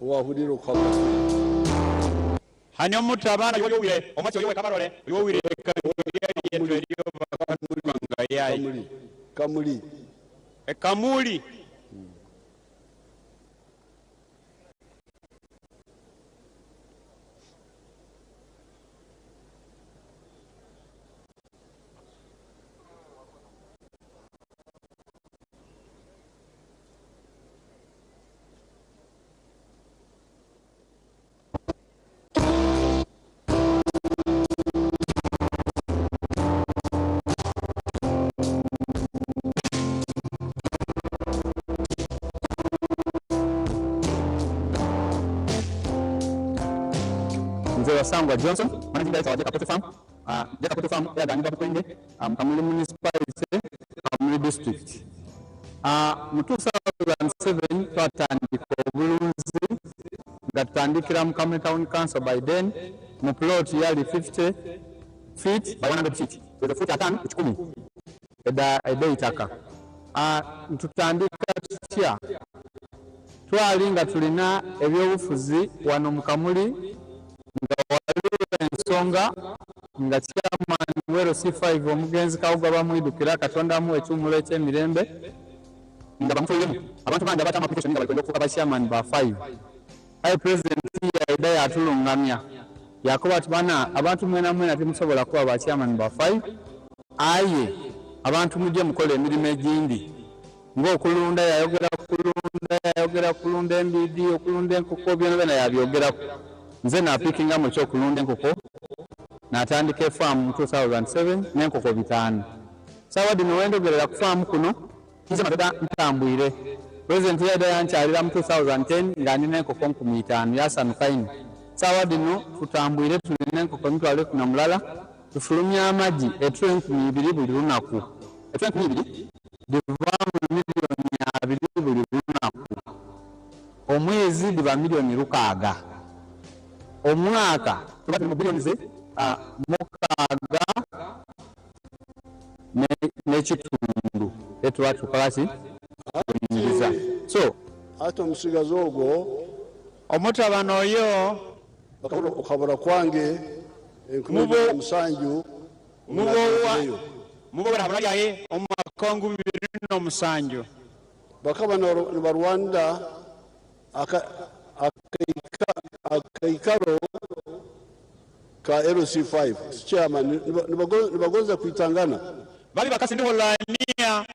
owahulira okhabula hani omuntu abaana yoyowire omwaki oyowe kabarole yoyowire erikangirira lyetu eryo bakanulwangayayi kamuli ekamuli Sangwa Johnson, managing director of Jakapoto Farm. Jakapoto Farm, yaganira bukwende, Kamuli municipality, Kamuli district. Mu 2007 twatandika obulunzi nga tutandikira mu Kamuli Town Council by then mu plot yali 50 feet by 100 feet. With foot atano ekikumi eda itaka. Tutandika tutya twali nga tulina ebyobufuzi wano mu Kamuli nga waliwo ensonga nga chairman wero C5 omugenzi Kawuga bamwidukira katondamu ekyumulo ekyemirembe nga bamutuyemu abantu bangi abatamu application nga balikwenda okufuuka ba chairman ba 5 aye president yaida yatulungamya yakoba ati bana abantu mwena mwena temusobola kuba ba chairman ba 5 aye abantu mujje mukola emirimu egindi ng'okulunda yayogera kulunda embidi okulunda enkoko byonna yabyogerako nze napikinga mu kyokulunda enkoko n'atandika efaamu mu 2007 n'enkoko 5 sawa dino wendogerera ku faamu kuno nze matoda ntambwire president yada yankyalira mu 2010 nga nina enkoko 5,000 yasanuka ino sawa dino tutambwire tulina enkoko 1,000 tufulumya amagi etwe 2,000 buli lunaku etwe 2,000 divaamu milioni 2 buli lunaku omwezi diba milioni 6 omwaka tuba tuli mu bilioni ze 6 n'ekitundu etuba tukola ki kunyumiriza so ate omusigazi ogwo omutabano oyo okhabula kwange 7,000 mubo barahabula yaye omwaka wa 2007 bakaba na Rwanda akaikaro ka LC5 chairman nibagoza kuitangana bali bakasi ndiho lania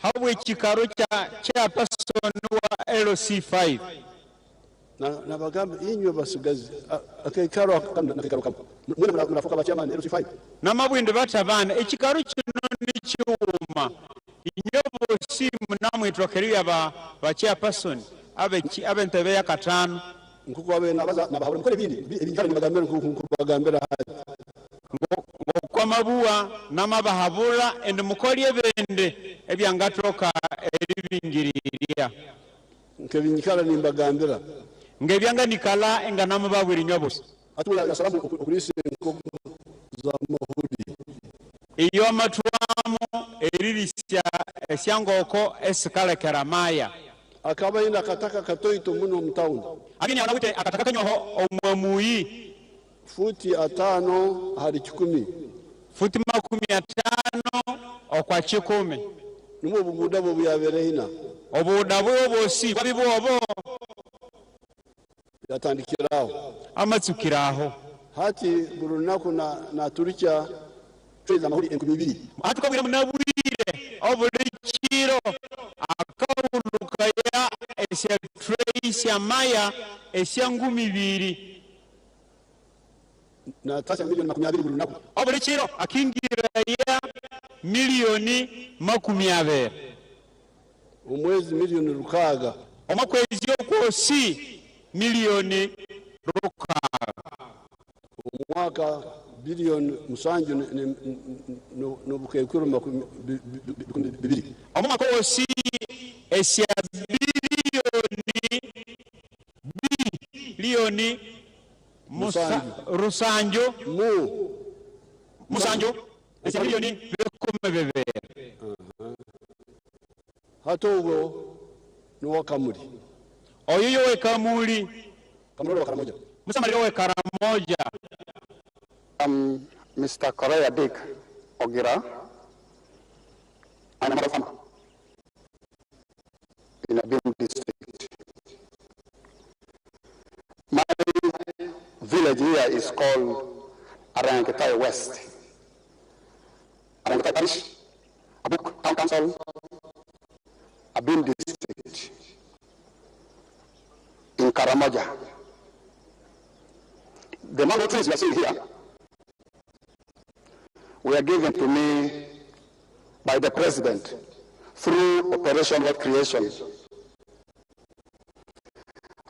habwe chikaro cha chairperson wa LC5 na bagambe inywe basigazi akaikaro akakaro kamo mwene mnafuka ba chairman LC5 na mabwinde batabana ekikaro kino ni kiwuma inyobo simu namwe trokeria ba chairperson abentebe ya katano nkuko abena baza nabahora mukore ibindi ni bagambera nkuko bagambera hadi kwa mabua namabahabula ende mukoli ebende ebyangatoka eribingiriria nkebinyikala ni bagambera ngebyanga nikala enga namababwiri nyobosi atula salamu okulise nko za mahudi iyo amatwamo eririsya esyangoko esikala keramaya akaba ina kataka katoito muno mtauni akini anawite akataka kanyoho omwamuyi futi 5 hadi 10 futi 50 okwa 10 numo bugudabo buyabere hina obudabo bosi babibobo yatandikiraho amatsukiraho hati burunako na turicha tweza mahuri 2000 atukabwira munabwire obulikiro akawuluka ya esya trace ya maya esya 2000 na tasa milioni 20 burunako obulikiro akingira ya milioni 20 umwezi milioni rukaga omakwezi okwosi milioni rukaga umwaka bilioni musanju no bukekuru 200 omwaka wosi esya bilioni rusanjo musanjo esya bilioni 10 hatogo ni wakamuli oyo we kamuli kamuli wa Karamoja musamaliro we Karamoja Mr. Korea Dick Ogira, I'm a farmer in a Bimu district. My village here is called Aranketai West. Aranketai Parish, Abuk Town Council, a Bimu district in Karamoja. The mango trees we are seeing here were given to me by the president through Operation Wealth Creation.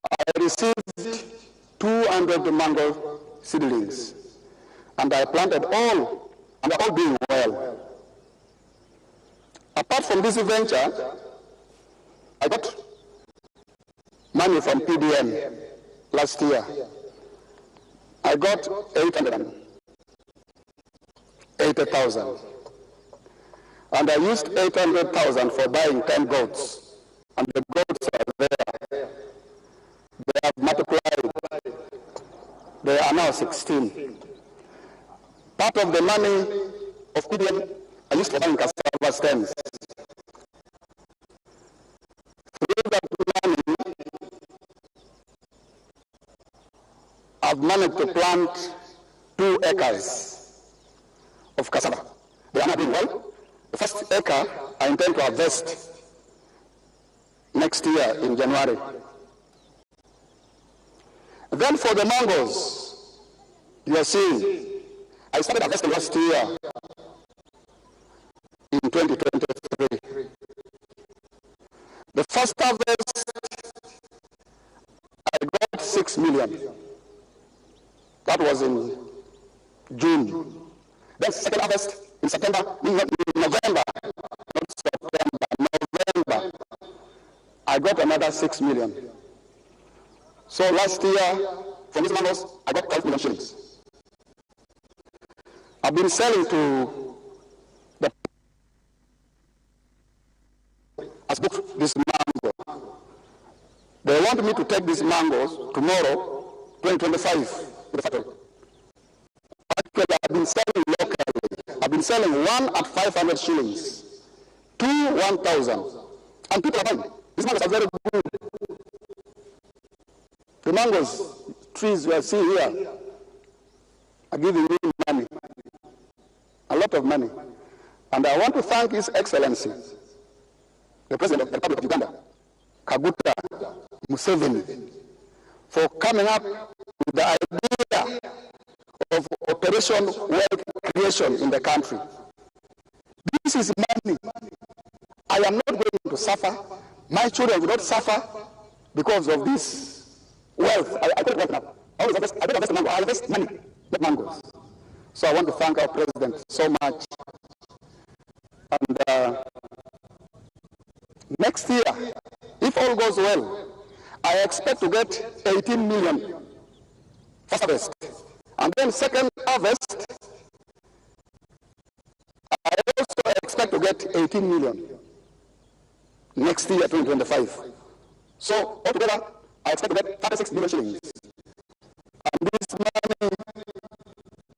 I received 200 mango seedlings, and I planted all, and they're all doing well. Apart from this venture, I got money from PDM last year. I got 880,000. And I used 800,000 for buying 10 goats. And the goats are there. They have multiplied. They are now 16. Part of the money of PDM I used for buying cassava stems. Through that money, I've managed to plant 2 acres of cassava. They are not doing well. The first acre I intend to harvest next year in January. Then for the mangoes, you are seeing, I started harvesting last year in 2023. The first harvest, I got 6 million. That was in June. Then second harvest in November, I got another 6 million. So last year, from these mangoes, I got 12 million shillings. I've been selling to the as booked this mango. They want me to take these mangoes tomorrow, 2025, to the factory. Actually, I've been selling locally. I've been selling 1 at 500 shillings, 2 1,000, And people are buying. These mangoes are very good. The mangoes trees you are seeing here are giving me money, a lot of money. And I want to thank His Excellency, the President of the Republic of Uganda, Kaguta Museveni, for coming up with the idea of Operation Wealth Creation in the country. This is money. I am not going to suffer. My children will not suffer because of this wealth. I don't want now. I don't invest mango. I invest money, not mangoes. So I want to thank our president so much. And next year, if all goes well, I expect to get 18 million first harvest. And then second harvest, I also expect to get 18 million next year, 2025. So altogether, I expect to get 36 million shillings. And this money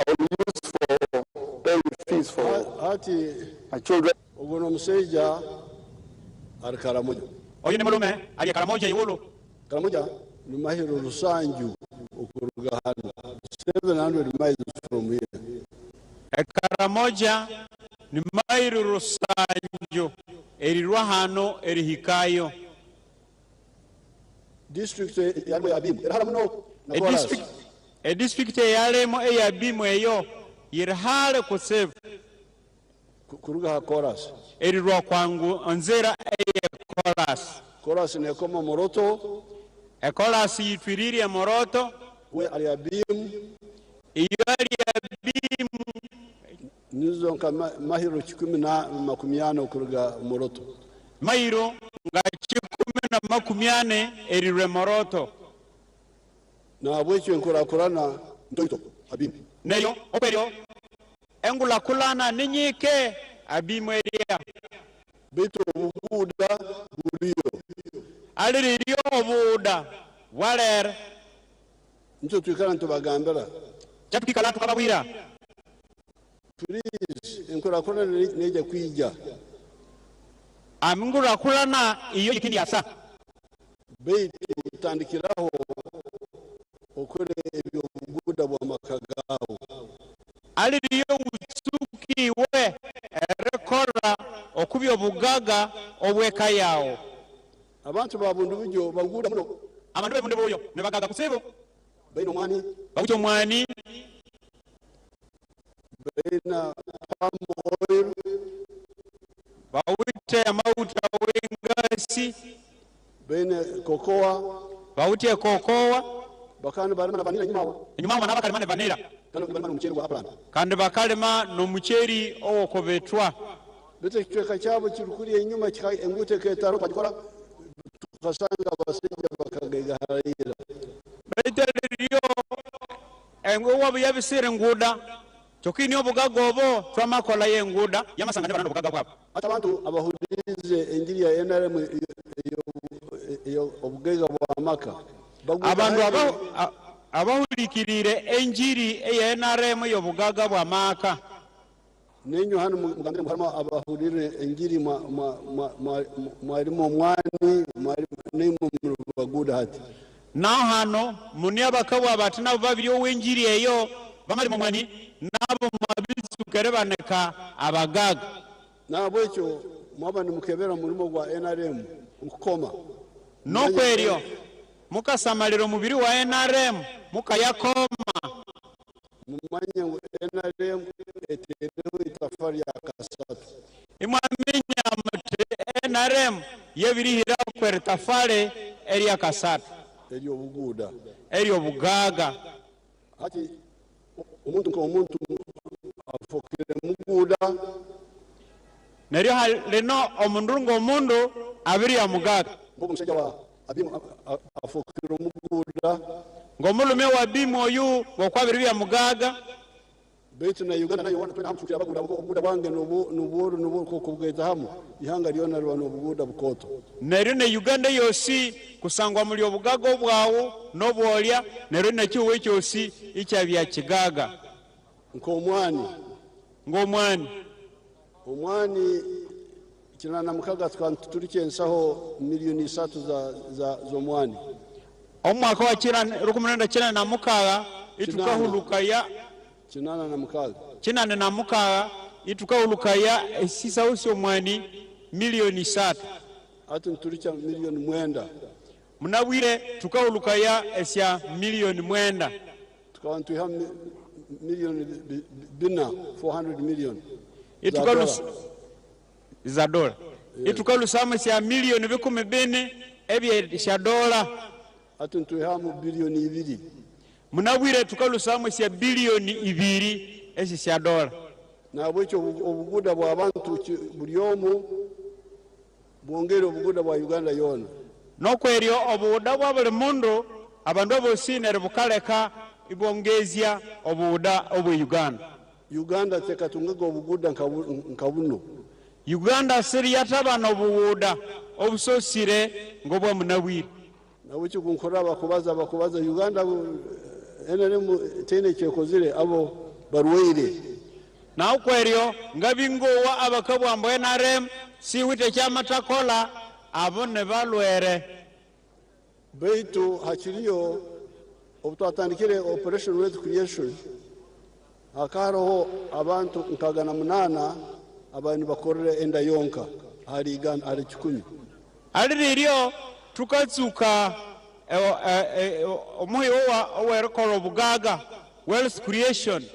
I will use for paying fees for my children. Ogono mseja ari Karamoja. Oyo ni mulume ali Karamoja iwulu. Karamoja ni mahiro rusanju okuruga hano 700 miles from here. Karamoja ni mahiro rusanju erirwa hano erihikayo. District yalimo yabimu erhala muno district yalemo eyabimu eyo yirhale kuseve kuruga ha Chorus erirwa kwangu onzera Chorus ne koma Moroto Chorus yitwirire Moroto we ali yabimu iyo ali yabimu nizo kama mahiro 10 kuruga Moroto mahiro nga 10 erirwe Moroto na bwekyo nkurakurana ntoito abimu neyo operyo engula kulana ninyike abimu eria beto buguda buliyo aliriyo obuda waler ncho twikala ntubagambira chatukikala tukababwira please nkurakurana neje kwija amngura kulana iyo ikindi asa beto utandikiraho okore ebyo buguda bwa makagawo aliriyo utsukiwe erekora okubyo bugaga obweka yawo abantu babundu bijyo baguda muno abantu bebundu boyo ne bagaga kusebo baino mwani babucho mwani baina palm oil bawite amauta wengasi baina kokoa bawite kokoa bakana barima vanilla nyuma na bakalima ne vanilla kana kubalima n'omucheri gwa Upland kandi bakalima n'omucheri owokobetwa bete kitweka cyabo kirukuriye inyuma engute ketaro twakora tukasanga abasejja bakagega harira bete riyo engwe wabu yabisire nguda chokini obugaga obo twamakola yenguda yamasanga ne banabugaga bwabo ata abantu abahurize enjiri ya NRM iyo obugega bwa maka abantu abahurikirire enjiri ya NRM yo bugaga bwa maka nenyo hano mugandire harimo abahurire enjiri mwarimo mwani mwarimo baguda hati na hano muni abakabwa abatina babiri owenjiri eyo bamali mu mwani nabo mabitsukere baneka abagaga nabwekyo mwabani mukebera mulimo gwa NRM ukoma nokweryo mukasamalira omubiri wa NRM mukayakoma mumanya ngo NRM etereho itafari ya kasatu imwaminya mute NRM yebirihira kwere tafare eri kasatu eryo buguda eryo bugaga ati umuntu ko umuntu afokire muguda neryo leno omundu ngomundu abiri ya mugaga ngomusajja wa abimu afokire muguda ngomulume wa bimu oyu bokwabiri ya mugaga betu na Uganda nayo wana twamfukira baguda buguda bwange nubu ko kubweza hamu ihanga lyona rwano buguda bukoto neryo ne Uganda yosi kusangwa muri obugaga obwawo nobwolya neryo nakiwe kyosi ikyabya kigaga ngomwani ngomwani omwani kinana mukaga tulikensaho miliyoni 3 z'omwani omwaka wa 1996 itukahulukaya kinana na mukaga itukahulukaya esisausi omwani miliyoni 3 ati tulicha miliyoni 9 munabwire tukahulukaya esya miliyoni 9 tukawantuha miliyoni 400 million za dola itukalusamu sya miliyoni 14 ebye sya dola ati ntuhamu bilioni 2 munabwire tukalusamu sya biliyoni 2 esi sya dola nabwecho obuguda bwa abantu buli omu bwongere obuguda bwa Uganda yona nokweryo obuuda bwa buli mundu abandu abosinere bukaleka ibongezya obuuda obwe Uganda tekatungaga obuguda nkabuno Uganda siri yatabana obuuda obusosire ngobwa munabwire nabwecho kunkora bakubaza Uganda enere tene kyekozire abo barweire na ukweryo ngabingowa abakabwambo NRM siwite kyamatakola abone balwere beitu hakiriyo obutwatandikire operation wealth creation akaroho abantu 8 abantu bakorere enda yonka hari 10 aliryo tukatsuka omuhiwo owerekoro bugaga wealth creation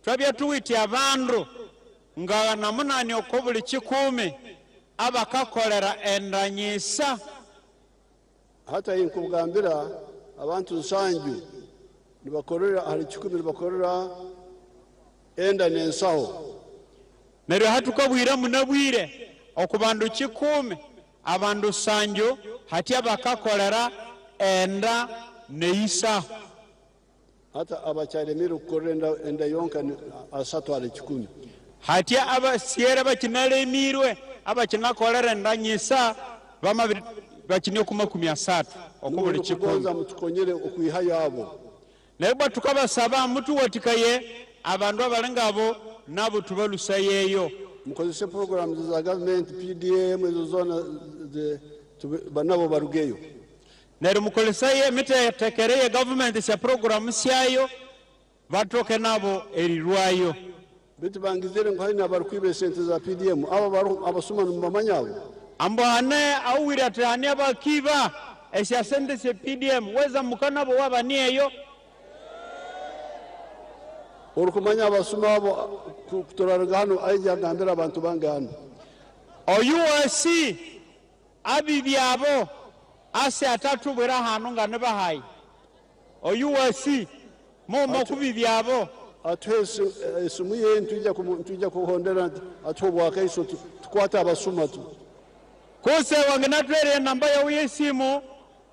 twabya tuwiti abandu nga namunani okobuli 10 abakakolera endanyisa hata inkugambira abantu nsanju nibakorera hari 10 nibakorera enda nensaho neryo hatukabwira munabwire okubandu 10 abandu sanju hati abakakolera enda neisa hata abachalemire kukorera enda yonka asatu ali 10 hati abasiere bakinalemirwe abakinakolera enda nyisa bakinye kuma 13 okubuli 10 mutukonyere okwihayo abo nebwa tukabasaba mutu watikaye abandu abalengabo nabo tubalusayeyo mukozese programs za government PDM ezo zona banabo barugeyo nero mukolesaye mitetekereye government sya program syayo batoke nabo erirwayo bitu bangizere ngo haina barukwibe sente za PDM abo abasuma mbamanyabo ambo ane awire atani abakiba esya sente se PDM weza mukana bo wabaniyeyo urukumanya abasuma abo kutoraragano aija gambira abantu bangano OUC abibyabo ase atatu bwera hanu ngane bahayi OUC momo kubibyabo atwese sumuye ntujja kuhondera atobwa kaiso tukwata abasuma tu kose wangena twere namba ya uyesimu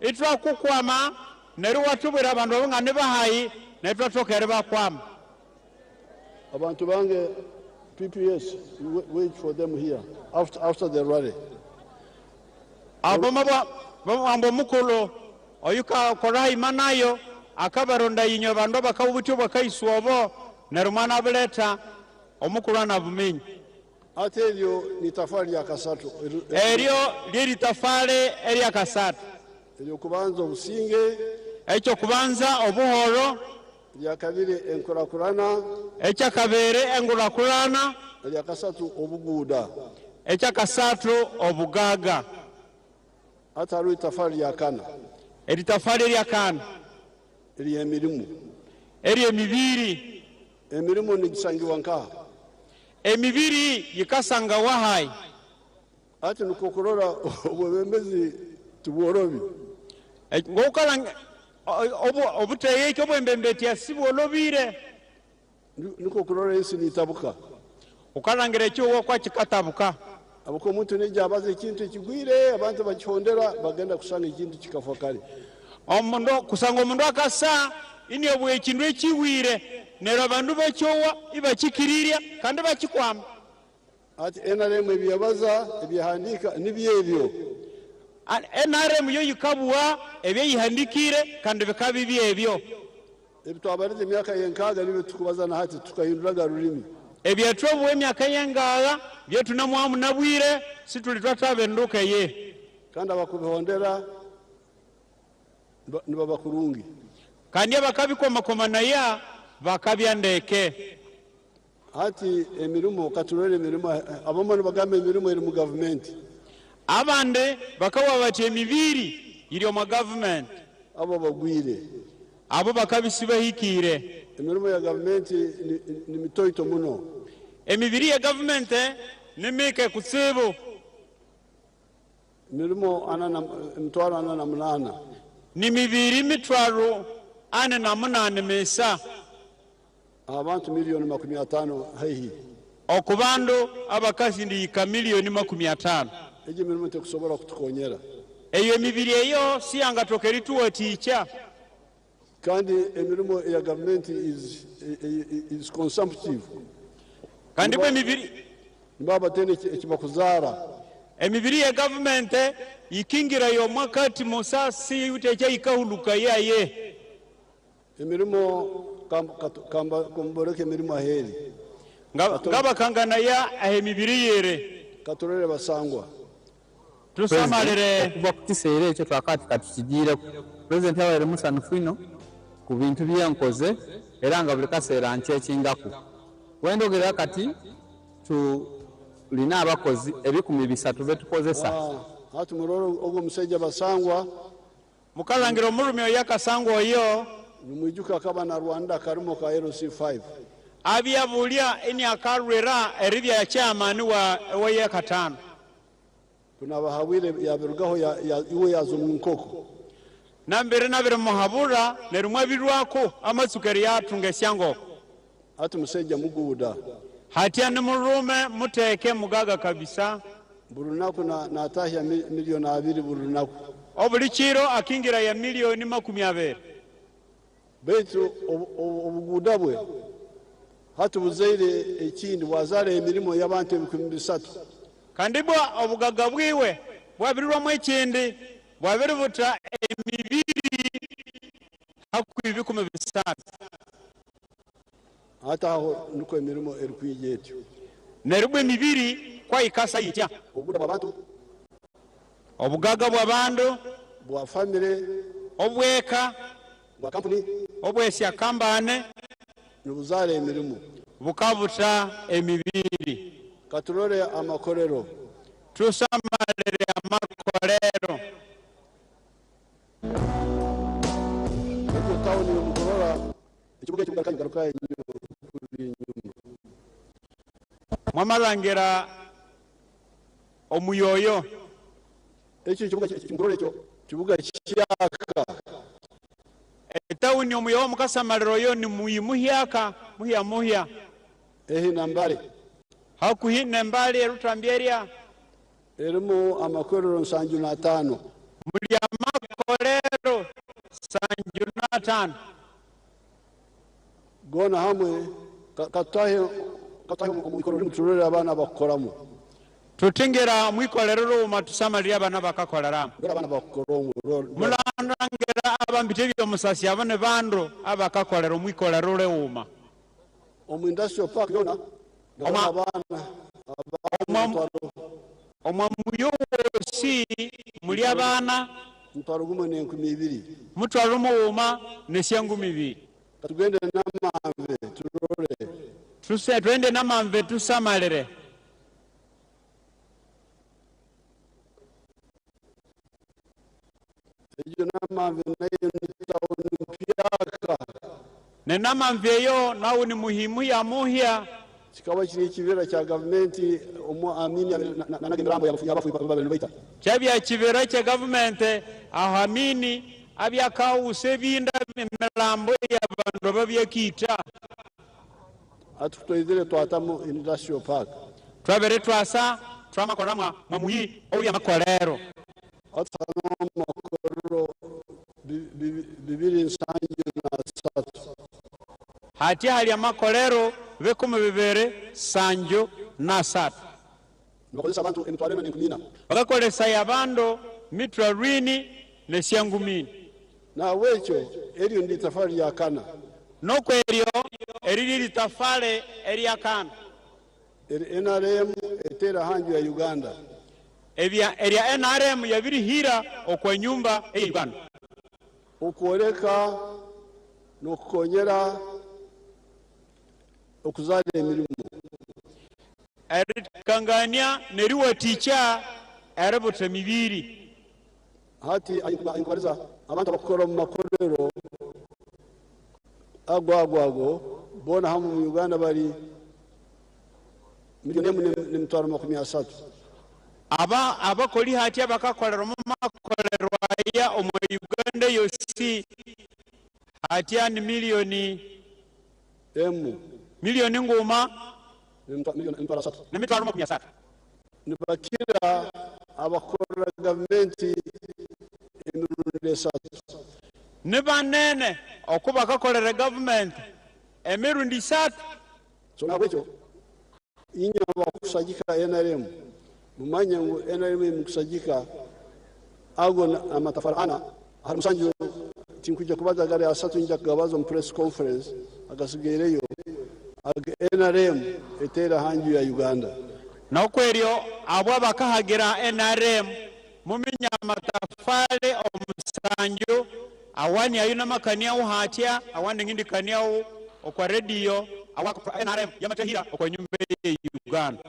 itwa kukwama neru watubwera abantu ngane bahayi netwa tokere bakwama abantu bange PPS wait for them here after the rally ambo mukolo oyuka korai manayo akabaronda yinyo bandu bakawubuti bakaiswobo nerumana buleta omukulu na bumenyi atelyo ni tafari ya kasatu eryo liri tafale eri ya kasatu eryo kubanza obusinge ekyo kubanza obuhoro ya kabiri enkurakurana ekya kabere engurakurana ya kasatu obuguda ekya kasatu obugaga ataru tafari ya kana eri tafari ya kana eri emirimu eri emibiri emirimu ni gisangiwa nka emibiri yikasanga wahai ati nukokorora obwembezi tubworobi ngokala obuteye cyo bwembembeti asibwolobire nukokorora isi nitabuka ukalangire cyo kwa kikatabuka abako muntu nije abaze ikintu kigwire abantu bakihondera bagenda kusanga ikintu kikafakari omundo kusanga omundu akasa ini obwe ekintu ekiwire nero abandu bakyowa ibakikiriria kandi bakikwama ati NRM ebyabaza ebyahandika nibyebyo NRM yo yikabwa ebyeyihandikire kandi bikabi byebyo ebitwabarize myaka yenkaga nibe tukubaza na hati tukahinduraga rurimi ebyetwa bwe myaka yengaga byetu na mwamu nabwire situlitwata benduka ye kandi abakubihondera niba bakurungi kandi abakabikoma naye bakabyandeke hati emirimo katurere emirimo abamwe bagamba emirimo eri mu government abande bakawa bati emibiri iri mu government abo bagwire abo bakabisiba hikire emirimo ya government ni mitoito muno emibiri ya government ni mike kutsibu emirimo mtwaro 48 ni mibiri mitwaro 48 mesa abantu miliyoni 50 haihi okubandu abakazi ndiyika miliyoni 50 eje mirimo tekusobora kutukonyera eyo emibiri eyo siyanga tokeri tuwaticha kandi emirimo ya government is consumptive kandi bwe emibiri nibaba tene ekibakuzara emibiri ya government ikingira yo mwakati musasi utecha ikahuluka yaye emirimo kamba kumboreke emirimo aheri ngaba kangana ya emibiri yere katurere basangwa tusamalire kuva ku kiseera ekyo twakati katukigiire President yabaire musanhufu ino ku bintu byenkoze era nga buli kaseera nkyekingaku wendogerera kati tulina abakozi 300 betukozesa hati muroro ogwo musajja basangwa mukalangiro mulumi oyakasangwa oyo nimwijuka kaba na Rwanda karimo ka LC5 abya bulya eni akarwera eribya ya chairman wa yakatano tunabahawire yabirugaho iwe yazo munkoko nambere nabere muhabura nerumwa birwako amasukari yatunga syango hati musajja muguda hati ane murume muteke mugaga kabisa burunaku na atahya miliyoni 2 burunaku obulikiro akingira ya miliyoni 20 betu obugudabwe hati buzaire ekindi wazale emirimo y'abantu 300 kandi bwa obugaga bwiwe bwabirirwa mu ekindi bwabiributa emibiri hakwibi 15 hata aho nuko emirimo eri kwijetyo nerubwe emibiri kwa ikasa yitya obuda bw'abantu obugaga bw'abantu bwa family obweka bwa company obwesya kambane nubuzale emirimo bukabuta emibiri katurore amakorero tusamalire amakorero tauni mukorora ikibuga cy'ubwakanye garuka mwamalangira omuyoyo ekyo kibuga cy'umukorore cyo kibuga cyaka tauni omuyoyo mukasamaliro yo ni muhimuhyaka muhya ehi nambale hakuhine mbali erutambyeria erimo amakorero 75 muri amakorero 75 gona hamwe katahe omukorero muturere abana bakoramo tutingera mwikorero ruma tusamalira abana bakakorera abana bakoromo mulandangira abambite byo musasi abane bando abakakorera mwikorero reuma omu industrial park yona omwamuyo si muli abana mutwaro gumo ne 200 mutwaro muuma ne syangu 200 katugende namave turore twende namave tusamalire ejo namave nayo nitawonipyaka ne namave yo nawo ni muhimu ya muhya kikaba kiri kibera cya government omu amini nanagirambo yabafu babenu baita cyabya kibera cya government ahamini abyakawuse binda mirambo y'abantu babyakita atutoizire twatamu industrial park twabere twasa twamakoramwa mumuyi oya makorero atano makorero bibiri nsange na satu hati hali amakorero vekumi bibere sanjo na satu bakozesa abantu emitwalo ena n'enkumi ina bagakolesa yabando mitwa rwini ne syangumini nawe ekyo eryo ndi tafari ya kana nokweryo eriri litafale eryakana NRM etera hanju ya Uganda. Eria NRM yabiri hira okwa nyumba Uganda. Okworeka n'okukonyera okuzala emirimu. Kangania neriwa ticha erebute mibiri. Hati ayikubariza abantu abakora mu makorero agwagwago bona hamu mu Uganda bari miliyoni n'emitwaro 30. Abakoli hati abakakolera mu makorero ya omu Uganda yosi hati ni milioni ngoma n'emitwaro 30. Nibakira abakora gavumenti emirundi 3. Nibanene okuba kakolera government emirundi 3. So nabwecho inyo bakusajika NRM mumanya ngo NRM mukusajika ago amatafarana hari musanju tinkuja kubaza gari asatu inja kugabaza mu press conference agasigereyo NRM etera hanju ya Uganda na kweryo abo bakahagira NRM muminya amatafari omusanju awani ayuna makania uhatia awandi ngindi kania okwa radio awako NRM yamatahira okwa nyumba ya Uganda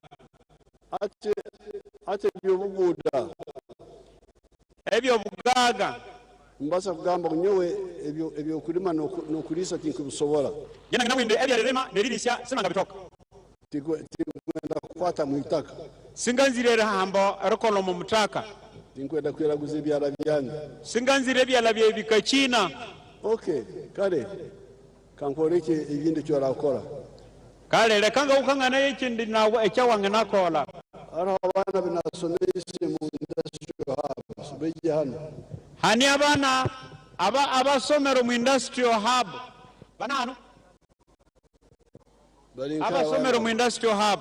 ate byobuguda ebyo bugaga mbasa kugamba kunyowe ebyo kulima no kulisa tinkubusobora yana ngamwinde ebyo rema neririsha simanga bitoka tikwenda kukwata muitaka singanzirera hambo rokolo mu mutaka tinkwenda kweraguza ebyala byane singanzire ebyala bye bikachina. Okay kale kankoreke ibindi cyo rakora kale lekanga ukangana ekindi nawo ekyawange nakola ara abana binasomese mu industrial hub beje hano hani abana abasomero mu industrial hub banano abasomero mu industrial hub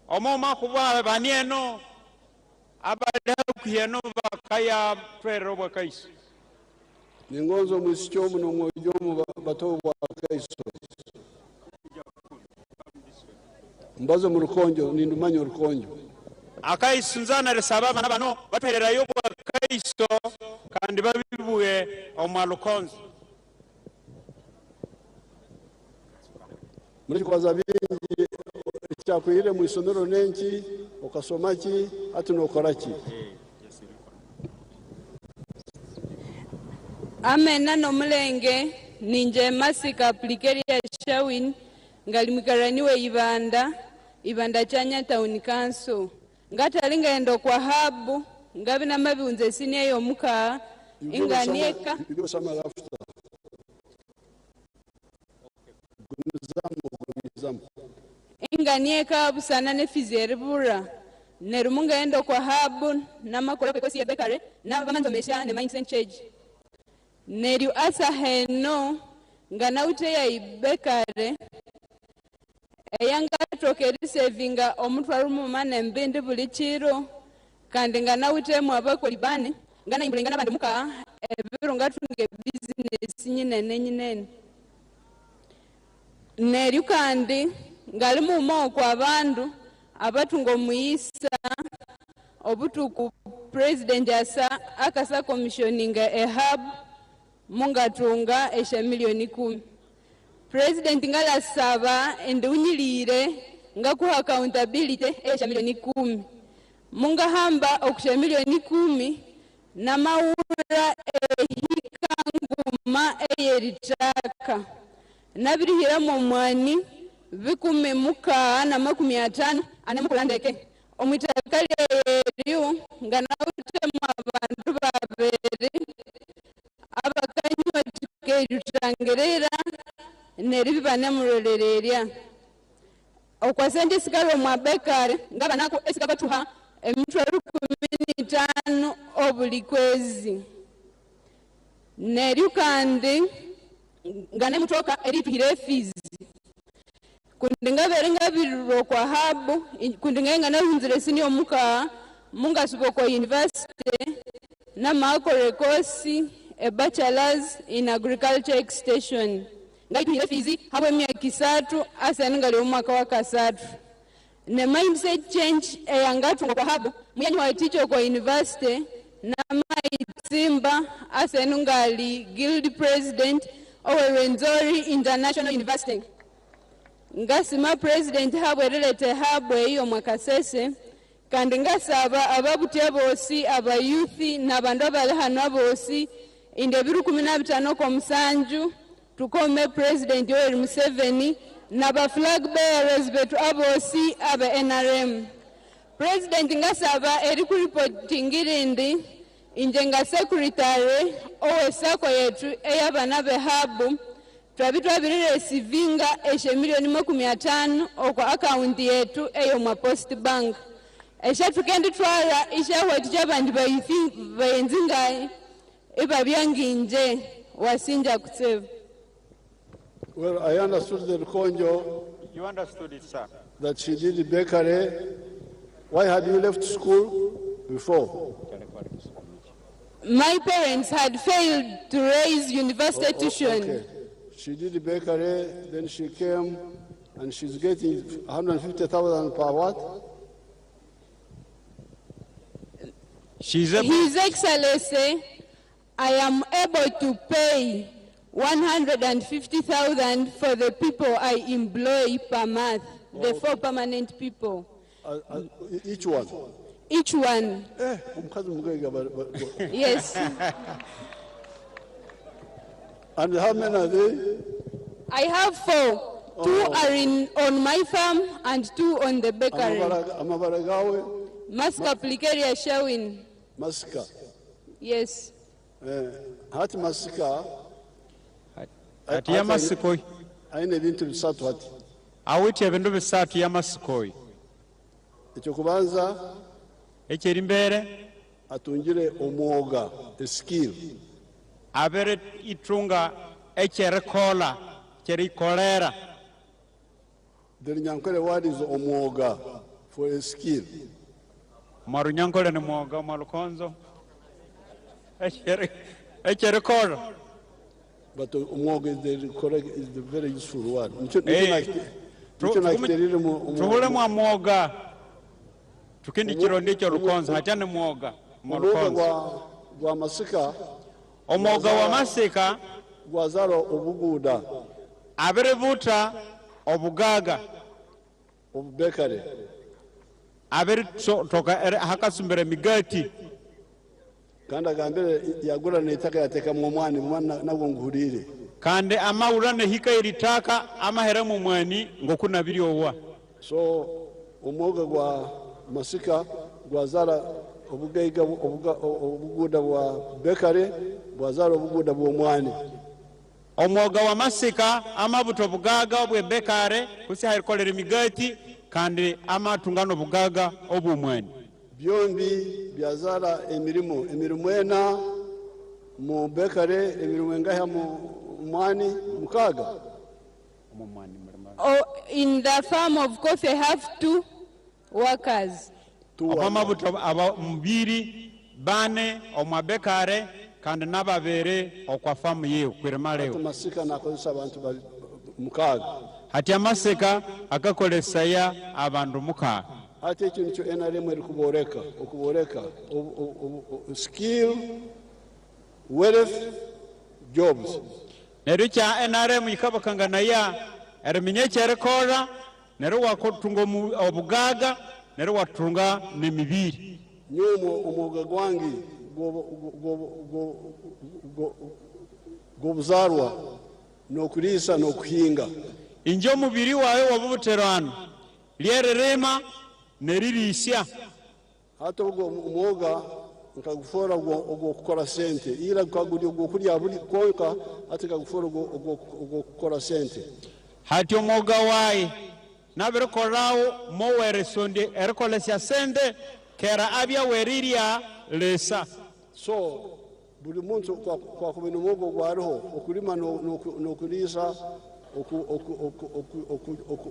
omoma kuba banieno abada kuyeno bakaya twero bwakaisi ningonzo musicyomu no mwojomu bato bwa kaiso mbazo mu rukonjo nindumanyo rukonjo akaiso nzana resaba bana bano baterera yo bwa kaiso kandi babibuye omwalukonzo muri kwaza bingi cyakwire mu isomero nenki okasomaki atunokoraki Amena no mulenge ninje masika Aplikeria Shawin ngalimwikaraniwe Ibanda Chanya Town Council ngatalinga endo kwa habu ngabina mabunze sini eyo muka inganieka inganieka busana nefizeribura nerumunga endo kwa habu namakora kwekosi yebekare nabamanzo mesha ne mindset change Neriu asa heno ngana ute ya ibekare eyanga tokeri sevinga omutwaru mumane mbindi bulichiro kandi ngana ute mwabako libani ngana imbulingana bandu muka ebiro ngatunge business nyinene Neriu kandi ngali mumo kwa bandu abatungo muisa obutuku president asa akasa commissioninga ehab mungatunga esha milioni 10. President ngala saba ende unyilire ngakuha accountability esha milioni 10. Munga hamba okusha milioni 10 na maura hikanguma eyeritaka. Nabiri hira mwani vikume muka na 50 anamukulandeke. Omitakali eriu ngana utema bandu babere abakanywa tukerutangerera neribane murolereria okwasende sikalo mwabekare ngaba nako esikaba tuha emitwaro 15 obuli kwezi neriu kandi ngane mutoka eripire fees kundi ngabere ngabiriro kwa habu kundi ngana hunzire senior muka munga suboko university na mako rekosi a bachelor's in agriculture extension ngaitwire fizi habwe myaka 3 asene ngali omwaka wa 3 ne mindset change eyangatunga kwa habu mwenye wa teacher kwa university na maitsimba asene ngali guild president Owerenzori International University ngasima president habwe relete habwe iyo mwakasese kandi ngasaba ababutia bosi aba youth n'abantu abali hano bosi inde 15 ko musanju tukome president Yoweri Museveni n'aba flag bearers betu abosi aba NRM president ngasaba eri ku reporting irindi injenga secretary owesako yetu eyabana behabu twabirire sivinga milioni 50 okwa account yetu eyo mwa post bank esha tukendi twala isha wati chabandi bayenzinga iba byanginje wasinja kuseva. Well, I understood the Konjo. You understood it, sir. That she did bakery. Why had you left school before? My parents had failed to raise university tuition. Okay. She did the bakery, then she came and she's getting 150,000 per what? His Excellency, I am able to pay 150,000 for the people I employ per month, the 4 permanent people. Each one? Each one. Yes. And how many are they? I have 4. 2 are on my farm and 2 on the bakery. Maska Plikeria Shawin. Maska? Yes. Hat Maska? Ati ya masikoi. Aine bintu bisatu hati. Awiti ebintu bisatu ya masikoi. Ekyokubanza ekiri mbere atungire omwoga, a skill. Abere itunga ekere kola, keri kolera. The Nyankole word is omwoga, for a skill. Maru Nyankole ni mwoga, malukonzo. Ekere kola. But omwoga is the correct, is the very useful word. Tuhule mwa mwoga. Tukindi kirondi cho lukonzo, hatane mwoga. Gwa masika. Omwoga wa masika. Gwazaro obuguda. Abere vuta obugaga. Obubekare. Abere toka hakasumbere migati. Kanda gambere yagura netaka yateka mwani mwana nagwo nguhurire. Kande ama urane hika iritaka ama heremu mwani ngokuna biryowa. So omwoga gwa masika gwazara obugaiga obuguda bwa bekare gwazara obuguda bwa mwani. Omwoga wa masika ama buto bugaga obwe bekare kusi hayikolera migati kandi ama tungano bugaga obu mwani. Byombi byazara emirimo ena mu bekare emirimo ngaha mu mwani mukaga. Oh, in the farm of course I have 2 workers. Abama buto aba mbiri bane omabekare kandi nababere okwa famu yeyo kwirmaleo. Masika nakozesa abantu bali mukaga. Hati amasika akakolesaya abantu mukaga. Ate ikintu cyo NRM eri okuboreka skill, wealth, jobs. Neru cha NRM ikabakangana ya erminye cherekora neru wakotunga obugaga neru watunga nemibiri. Nyumo omwoga gwangi gobuzarwa nokulisa nokuhinga. Injo mubiri wawe wabubuterano lyererema neririsya. Hata umwoga nkagufora ogwo kukora sente ila kwaguli ogwo kulya buli konka hata kagufora ogwo kukora sente. Hati omwoga wae nabere korawo mowere sonde erekolesya sente kera abya weriria lesa. So buli muntu kwa kumenya omwoga gwariho okulima nokulisa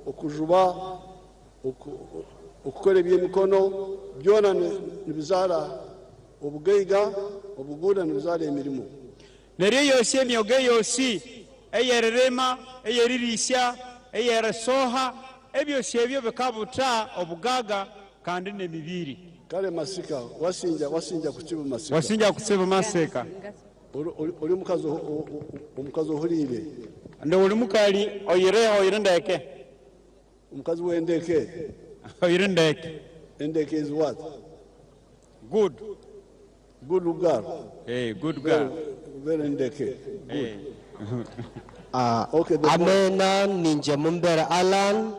okujuba okukora ebyemikono byona nibizara obugaiga obuguda nibizara emirimo. Neryo yosi emyoga yosi eyererema eyeririsya eyeresoha ebyo syebyo bikabuta obugaga kandi nemibiri kale Masika wasinja kukibu Masika wasinja kusibu Masika oli omukazi ohulire ndo oli mukali oyire ndeke omukazi w'endeke oyire ndeke endeke is what good girl good girl very ndeke okay amena ninje Mumbere Alan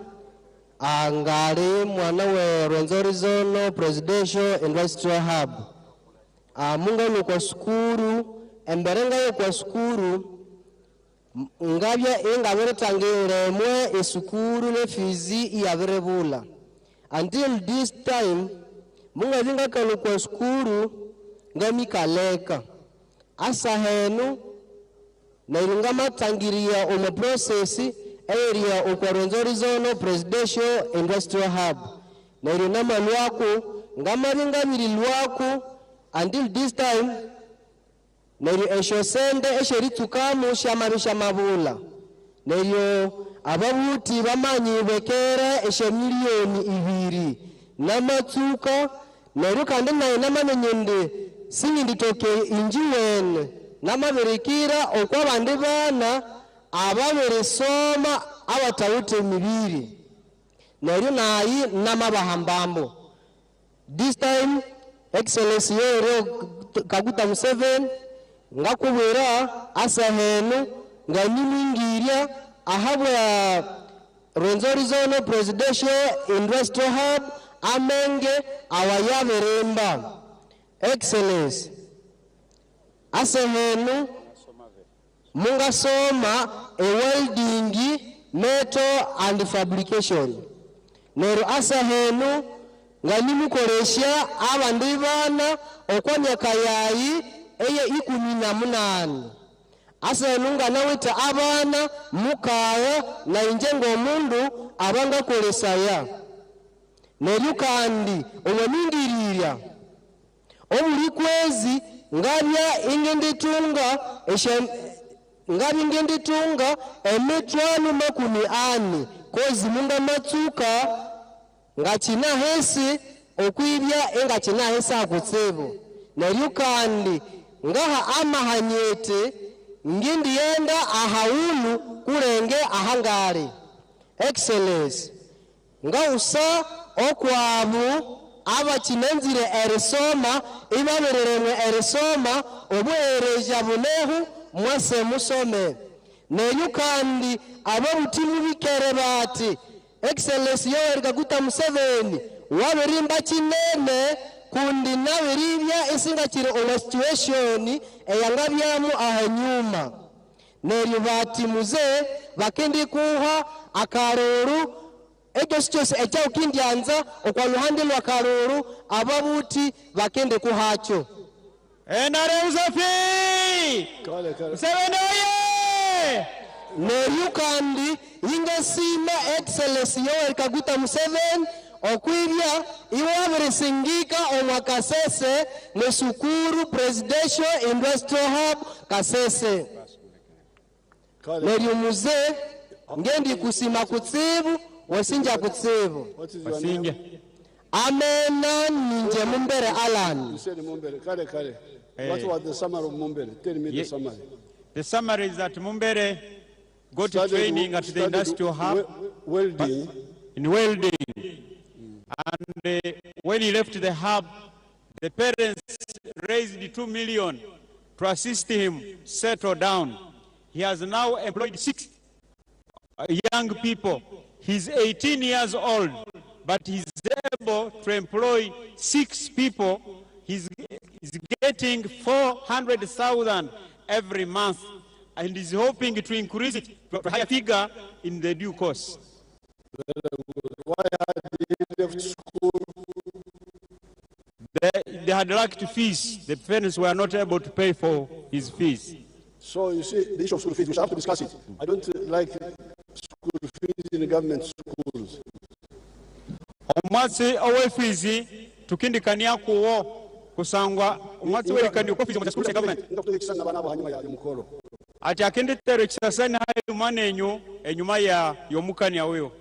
ngari mwana we Rwenzori Zone Presidential Industrial Hub munga kwa skuru emberenga yo kwa skuru ngabya ingabere tangire mwe esukuru ne fizi iyaberebula until this time munga zinga kanu kwa skuru ngamikaleka asa henu na ilungama tangiria uma process area okwa Rwenzori Zone Presidential Industrial Hub na ilunama lwako ngamaringa lwako until this time Neryo eshosende esheritukamu shamarisha mabula neryo ababuti bamanyi bekera eshemiliyoni 2 namatsuka neryo kandi nayo namamenyende singinditoke injiwene namaberekira okwa bandi bana ababeresoma abatawute mibiri neryo nayi namabahambambo this time Excellency Yoweri Kaguta Museveni ngakubwera asa henu nganyimingirya ahabwa Rwenzori Zone Presidential Industrial Hub amenge awayaberemba Excellence asa henu mungasoma welding metal and fabrication nero asa henu nganyumukoresha abandi bana okwa myaka yayi eye 18 asa nunga nawita abana mukawa na injengo omundu abanga kolesaya neryo kandi omwamingirira obuli kwezi ngabya ingenditunga emitwalo 40 kozi munga matsuka ngachina hesi okwibya engachina hesi akutsibu neryo kandi ngaha amahanyete ngindiyenda ahawulu kulenge ahangale Excellence ngausa okwabu abakinenzire erisoma ibabereremwe erisoma obwereja bunehu mwase musome neryo kandi ababutimu bikere bati Excellence Yoweri Kaguta Museveni waberimba kinene kundi naweribya isingakire ola situation eyangabyamu ahanyuma neryo bati muze bakendi kuha akaruru ekyo sikyose ekyawukindyanza okwa luhande lwa karuru ababuti bakende kuhakyo enareuzafi Museveni oye neryo kandi ingasima Excellence Yoweri Kaguta Museveni okwibya iwaberesingika omwakasese nesukuru Presidential Industrial Hub Kasese neryo muze ngendi kusima kutsibu wasinja kutsibu wasinja amena ninje Mumbere Alan. You said Mumbere kale what was the summary of Mumbere? Tell me the summary. The summary is that Mumbere got training at the Industrial Hub welding in welding. And when he left the hub, the parents raised 2 million to assist him settle down. He has now employed 6 young people. He's 18 years old, but he's able to employ 6 people. He's getting 400,000 every month, and he's hoping to increase it to a higher figure in the due course. Why had he left school? They had lacked fees. The parents were not able to pay for his fees. So you see, the issue of school fees, we shall have to discuss it. I don't like school fees in government schools. Omwatsi owe fees tukindikania kuwo kusangwa omwatsi werekani ko fees mu school government. ati akinditero kisasani hayo manenyo enyuma ya yomukani aweyo.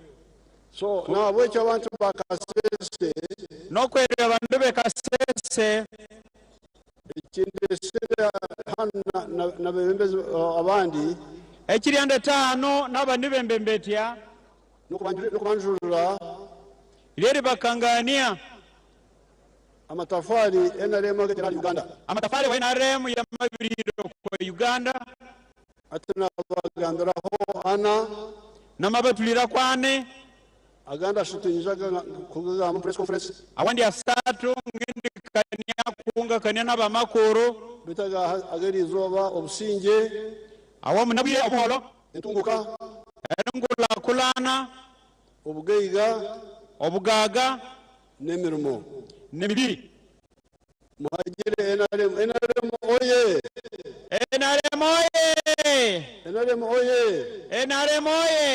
So na bwecho abantu bakasese nokwerera abantu bekasese ekindesera hana na bembezi abandi ekiriande tano n'abandi bembembetya nokubanjurira ileri bakangania amatafari NRM ya Uganda amatafari wa NRM ya mabiriro kwa Uganda atuna bagandiraho ana namabatulira kwane aganda shutinjaga kugaga mu press conference awandi asatu ngindikania kunga kania n'abamakuru bitaga agari zoba obusinge awamu nabiye abolo entunguka engula kulana obugeiga obugaga nemirimo nemibiri muhagire NRM oye NRM oye NRM oye NRM oye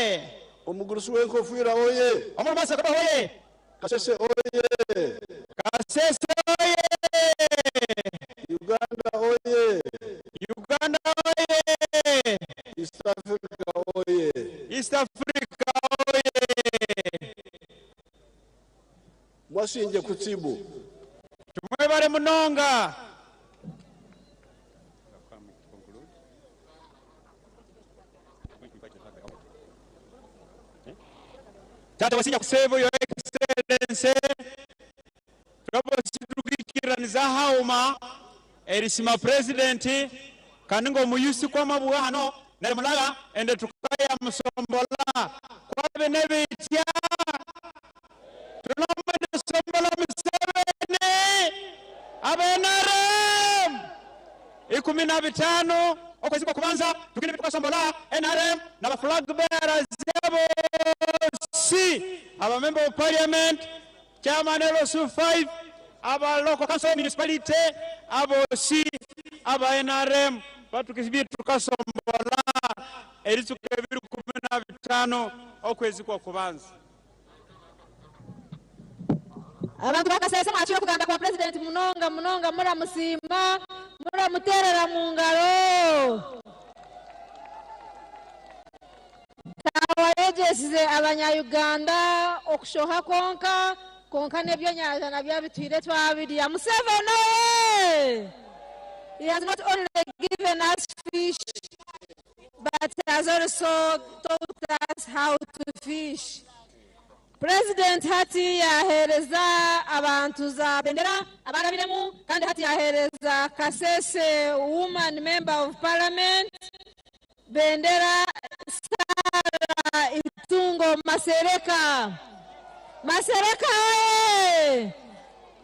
omugurusu w'enkofira oye omumasa kaba oye Kasese oye Kasese oye Uganda oye Uganda oye East Africa oye East Africa oye mwasinje kutsibu tumwebale munonga tata wasinya kusevo yo excellency turabo sidukikiraniza hauma erisima president kaningo muyusi kwa mabuhano nari mulaga ende tukaya musombola kwa benebitya tunombe musombola musebene abenarem 15 okwezi kwa kubanza tukine tukasombola NRM na ba flag bearers yabo si aba member of parliament chairman LSU 5 aba local council municipality abo si aba NRM batukisibye tukasombola erisuke 15 okwezi kwa kubanza abantu bakasesa mwachiro kuganda kwa president munonga mura musimba mura muterera mu ngaro tawayegesize abanya-Uganda okushoha konka nebyo nyaza nabyo bitwire twabiriya Museveni. He has not only given us fish but has also taught us how to fish. President hati yahereza abantu za bendera abarabiremu kandi hati yahereza Kasese woman member of parliament bendera Sara Itungo Masereka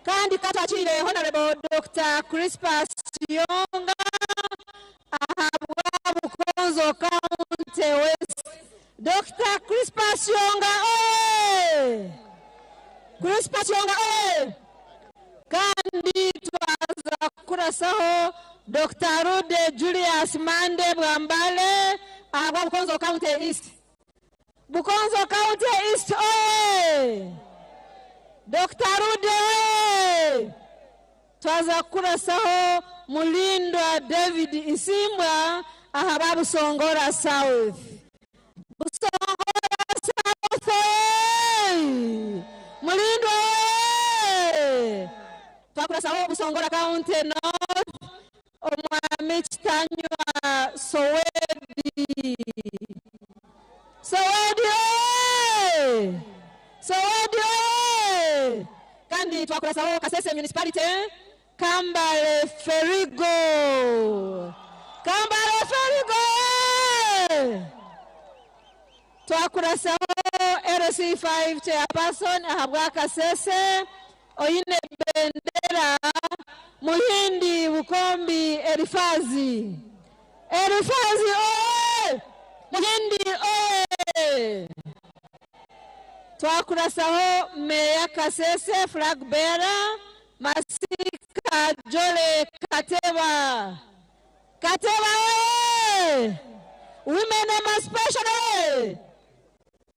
kandi katwachire honorable Dr. Crispus Yonga ahabwa Bukonzo County West. Dr. Crispus Yonga Crispus Yonga kandi twaza kurasaho Dr. Rude Julius Mande Bwambale ahabwa Bukonzo County East. Bukonzo County East Dr. Rude twaza kurasaho Mulindwa David Isimbwa ahabwa Busongora South. Busongora South Mulindwa twakurasaho Busongora County North omwami Kitanywa Sowedi kandi twakurasaho Kasese municipality Kambale Ferigo twakurasaho RC5 chairperson ahabwa Kasese oyine bendera Muhindi Bukombi Elifazi Muhindi twakurasaho Meya Kasese flag bearer Masika Jole Kateba women emancipation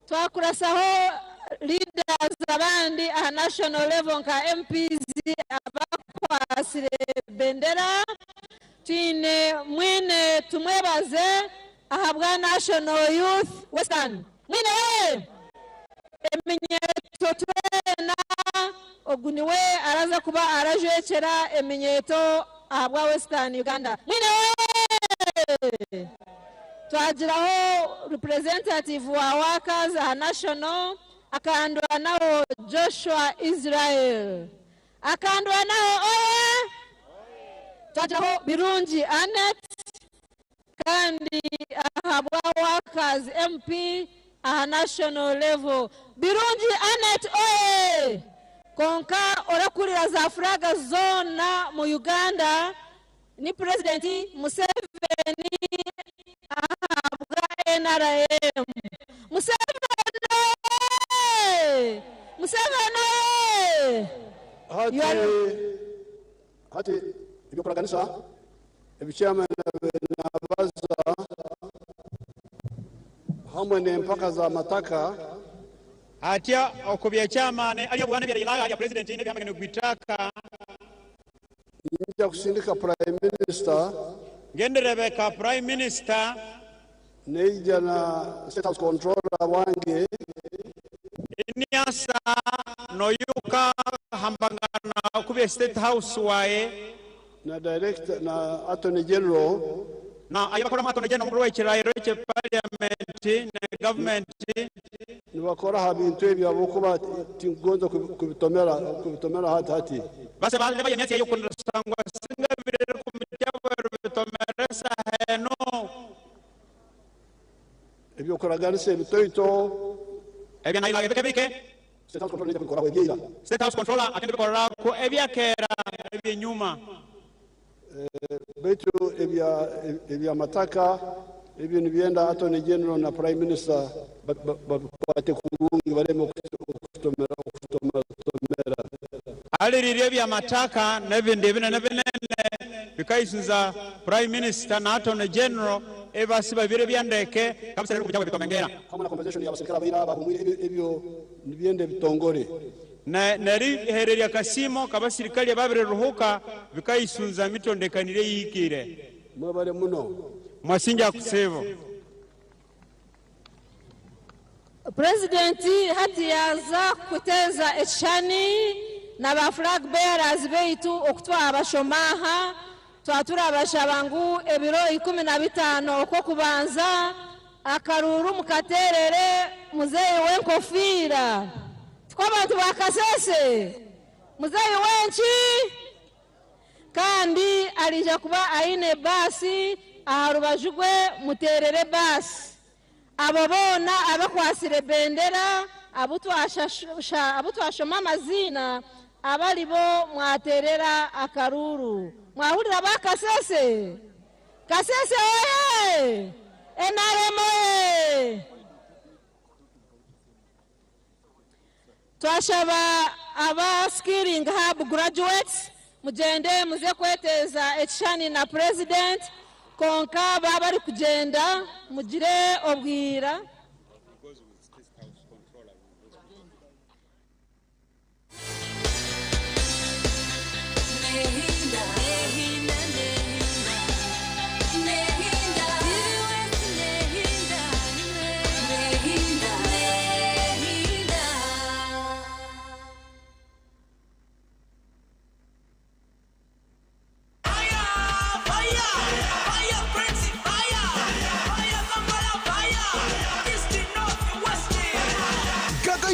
twakurasaho leaders abandi a national level nka MPs abakwasire bendera tine mwine tumwebaze ahabwa National Youth Western mwine eminyeto twena oguniwe araza kuba arajwekera eminyeto ahabwa Western Uganda mwine twagiraho representative wa workers a national akandwa nao Joshua Israel akandwa nao oye twagiraho Birungi Anet kandi ahabwa workers MP a national level Birungi Anet oye konka orakurira za fraga zona mu Uganda ni President Museveni ahabwa NRM Museveni hati ibyo kuraganisa ibichairman nabaza hamwe n'empaka za mataka atya okubya chairman aliyo bwana bya ilaga ya president ne byamagene kubitaka njya kusindika prime minister ngenderebeka prime minister neija na state house controller wange niasa noyuka hambangana kubya state house wae na director na attorney general na ayabakora attorney general mu rwekirairo cye parliament na government nibakora habintu ebyo abokuba tingonza kubitomera hati base bale bayemyatsi yo kundasangwa singa birere ku mitabo bitomera saheno ebyo kuraganisa bitoito ebya naila ebeke state house controller bikora webyira state house controller akende bikora ko ebyakera ebyenyuma betu ebya mataka ibintu byenda attorney general na prime minister bate kurungi baremo kutomera alirire bya mataka nebindi binene bikayisuza prime minister na attorney general ebasi babire byandeke kabisa rero kubijya bikomengera kama na conversation ya basekera bayira bahumire ebyo nibyende bitongore na nari hereria kasimo kabasirikali babire ruhuka bikayisunza mitondekanire yikire mwabare muno mwasinja kusevo President hati yaza kuteza eshani na ba flag bearers beitu okutwa abashomaha twatura abashabangu ebiro 15 ko kubanza akaruru mukaterere muzeyi wenkofira twabantu bakasese muzeyi wenchi kandi alija kuba aine basi aharubajugwe muterere basi ababona abakwasire bendera abutwashoma amazina abalibo mwaterera akaruru mwahurira bakasese kasese oye enaremo twashaba aba skilling hub graduates mugende muze kweteza ekishani na president konka baba bari kugenda mugire obwira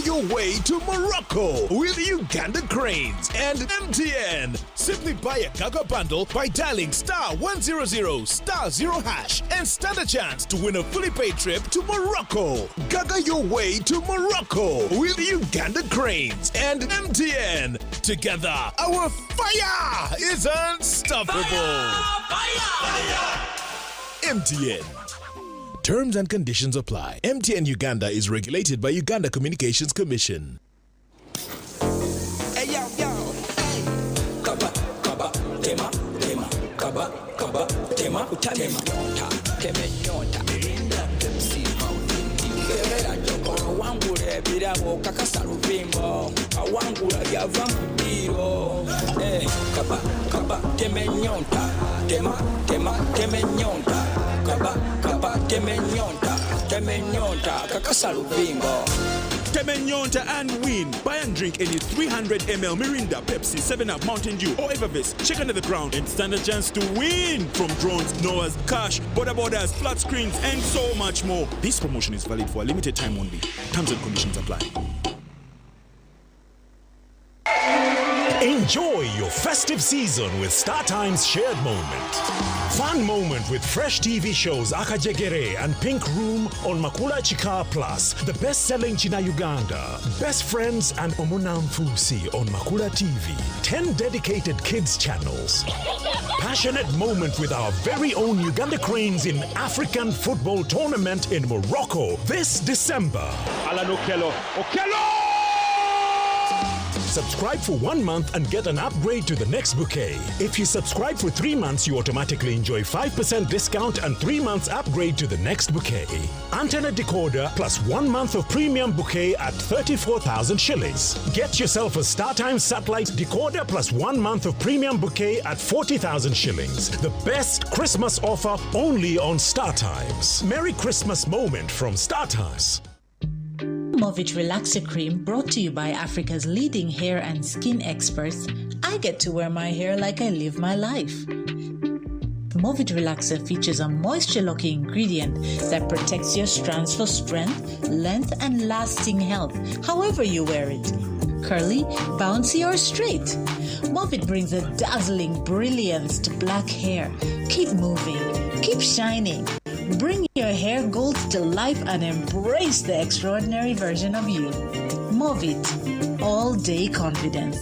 Your way to Morocco with Uganda Cranes and MTN. Simply buy a Gaga bundle by dialing *100 *0# and stand a chance to win a fully paid trip to Morocco. Gaga your way to Morocco with Uganda Cranes and MTN. Together, our fire is unstoppable. Fire! MTN. Terms and conditions apply. MTN Uganda is regulated by Uganda Communications Commission. Hey, yo, yo. Hey. Kaba, kaba, tema, tema. Kaba, kaba, tema, tema. Teme nyota. Mirinda, MC, Maundi. Kebera joko. Wangule birabo kakasa ruvimbo. Awangula yava mpiro. Hey, kaba, kaba, teme nyota. tema nyonta kaba teme nyonta kakasa lubingo. Temenyonta and win. Buy and drink any 300 ml Mirinda, Pepsi, 7-Up, Mountain Dew, or Evervis. Check under the ground and stand a chance to win from drones, Noah's, cash, borders, flat screens, and so much more. This promotion is valid for a limited time only. Terms and conditions apply. Enjoy your festive season with StarTime's Shared Moment. Fun moment with fresh TV shows Akajegere and Pink Room on Makula Chika Plus, the best-selling China Uganda. Best Friends and Omuna Mfusi on Makula TV. 10 dedicated kids channels. Passionate moment with our very own Uganda Cranes in African Football Tournament in Morocco this December. Alan Okello. Subscribe for 1 month and get an upgrade to the next bouquet. If you subscribe for 3 months, you automatically enjoy 5% discount and 3 months upgrade to the next bouquet. Antenna decoder plus 1 month of premium bouquet at 34,000 shillings. Get yourself a StarTimes satellite decoder plus 1 month of premium bouquet at 40,000 shillings. The best Christmas offer only on StarTimes. Merry Christmas moment from StarTimes. Movit Relaxer Cream, brought to you by Africa's leading hair and skin experts. I get to wear my hair like I live my life. Movit Relaxer features a moisture-locking ingredient that protects your strands for strength, length, and lasting health, however you wear it. Curly, bouncy, or straight. Movit brings a dazzling brilliance to black hair. Keep moving, keep shining. Bring your hair gold to life and embrace the extraordinary version of you. Movit, all day confidence.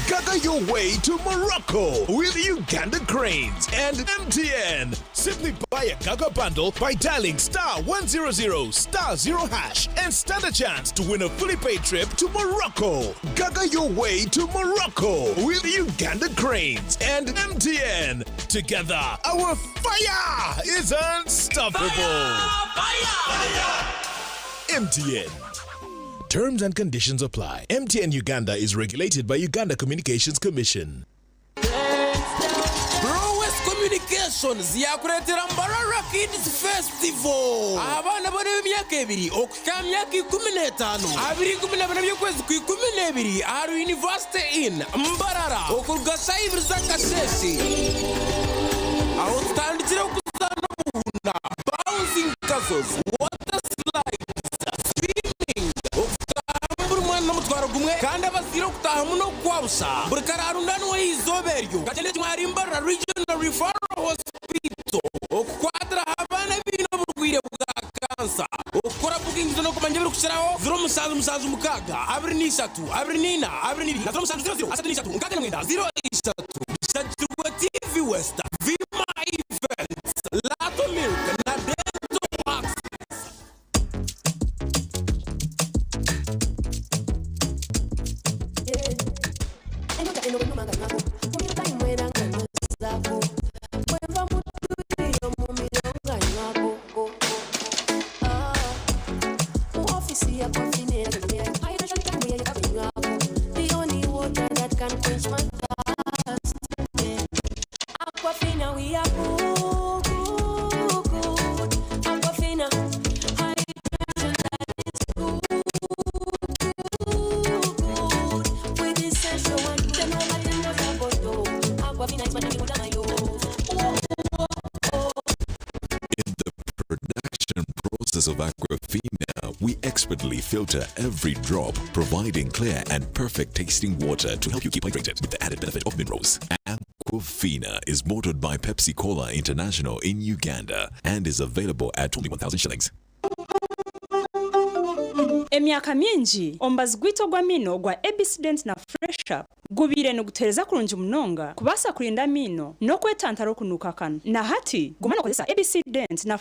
Gaga your way to Morocco with Uganda Cranes and MTN. Simply buy a Gaga bundle by dialing *100 *0# and stand a chance to win a fully paid trip to Morocco. Gaga your way to Morocco with Uganda Cranes and MTN. Together, our fire is unstoppable. Fire! MTN. Terms and conditions apply. MTN Uganda is regulated by Uganda Communications Commission. Browest Communications yakuretera Mbarara Kids Festival. Abana bari b'imyaka 2 okuka myaka 15 2 by'ukwezi kwa 12 ari University in Mbarara okurugasa ibiriza kasesi. Aho tutandikira kuzana buhuna bouncing castles, water slides, swimming. Namutwara gumwe kandi abazira kutaha muno kwabusa buri kararundano wayizoberyo gatende twari Mbarara Regional Referral Hospital okwadra abana bino burwire bwa kansa okora booking no kumanje biri kushiraho 07 mukaga 23 24 22 na 07 0 mukaga mwenda 03 Shajwa TV West Vima Events Lato Milk na Dento Max. Aquafina, we are good. Aquafina, hydration that is good. With this essential one, them no matter what about you. Aquafina is my name, what am I yo? In the production process of Aquafina, we expertly filter every drop, providing clear and perfect tasting water to help you keep hydrated with the added benefit of minerals. Aquafina is bottled by Pepsi Cola International in Uganda and is available at 21,000 shillings. Emyaka mingi ombazi gwito gwa mino gwa Ebicident na Fresh Up gubire no gutereza kurunja munonga kubasa kulinda mino no kwetantara okunuka kana na hati gumana kozesa Ebicident na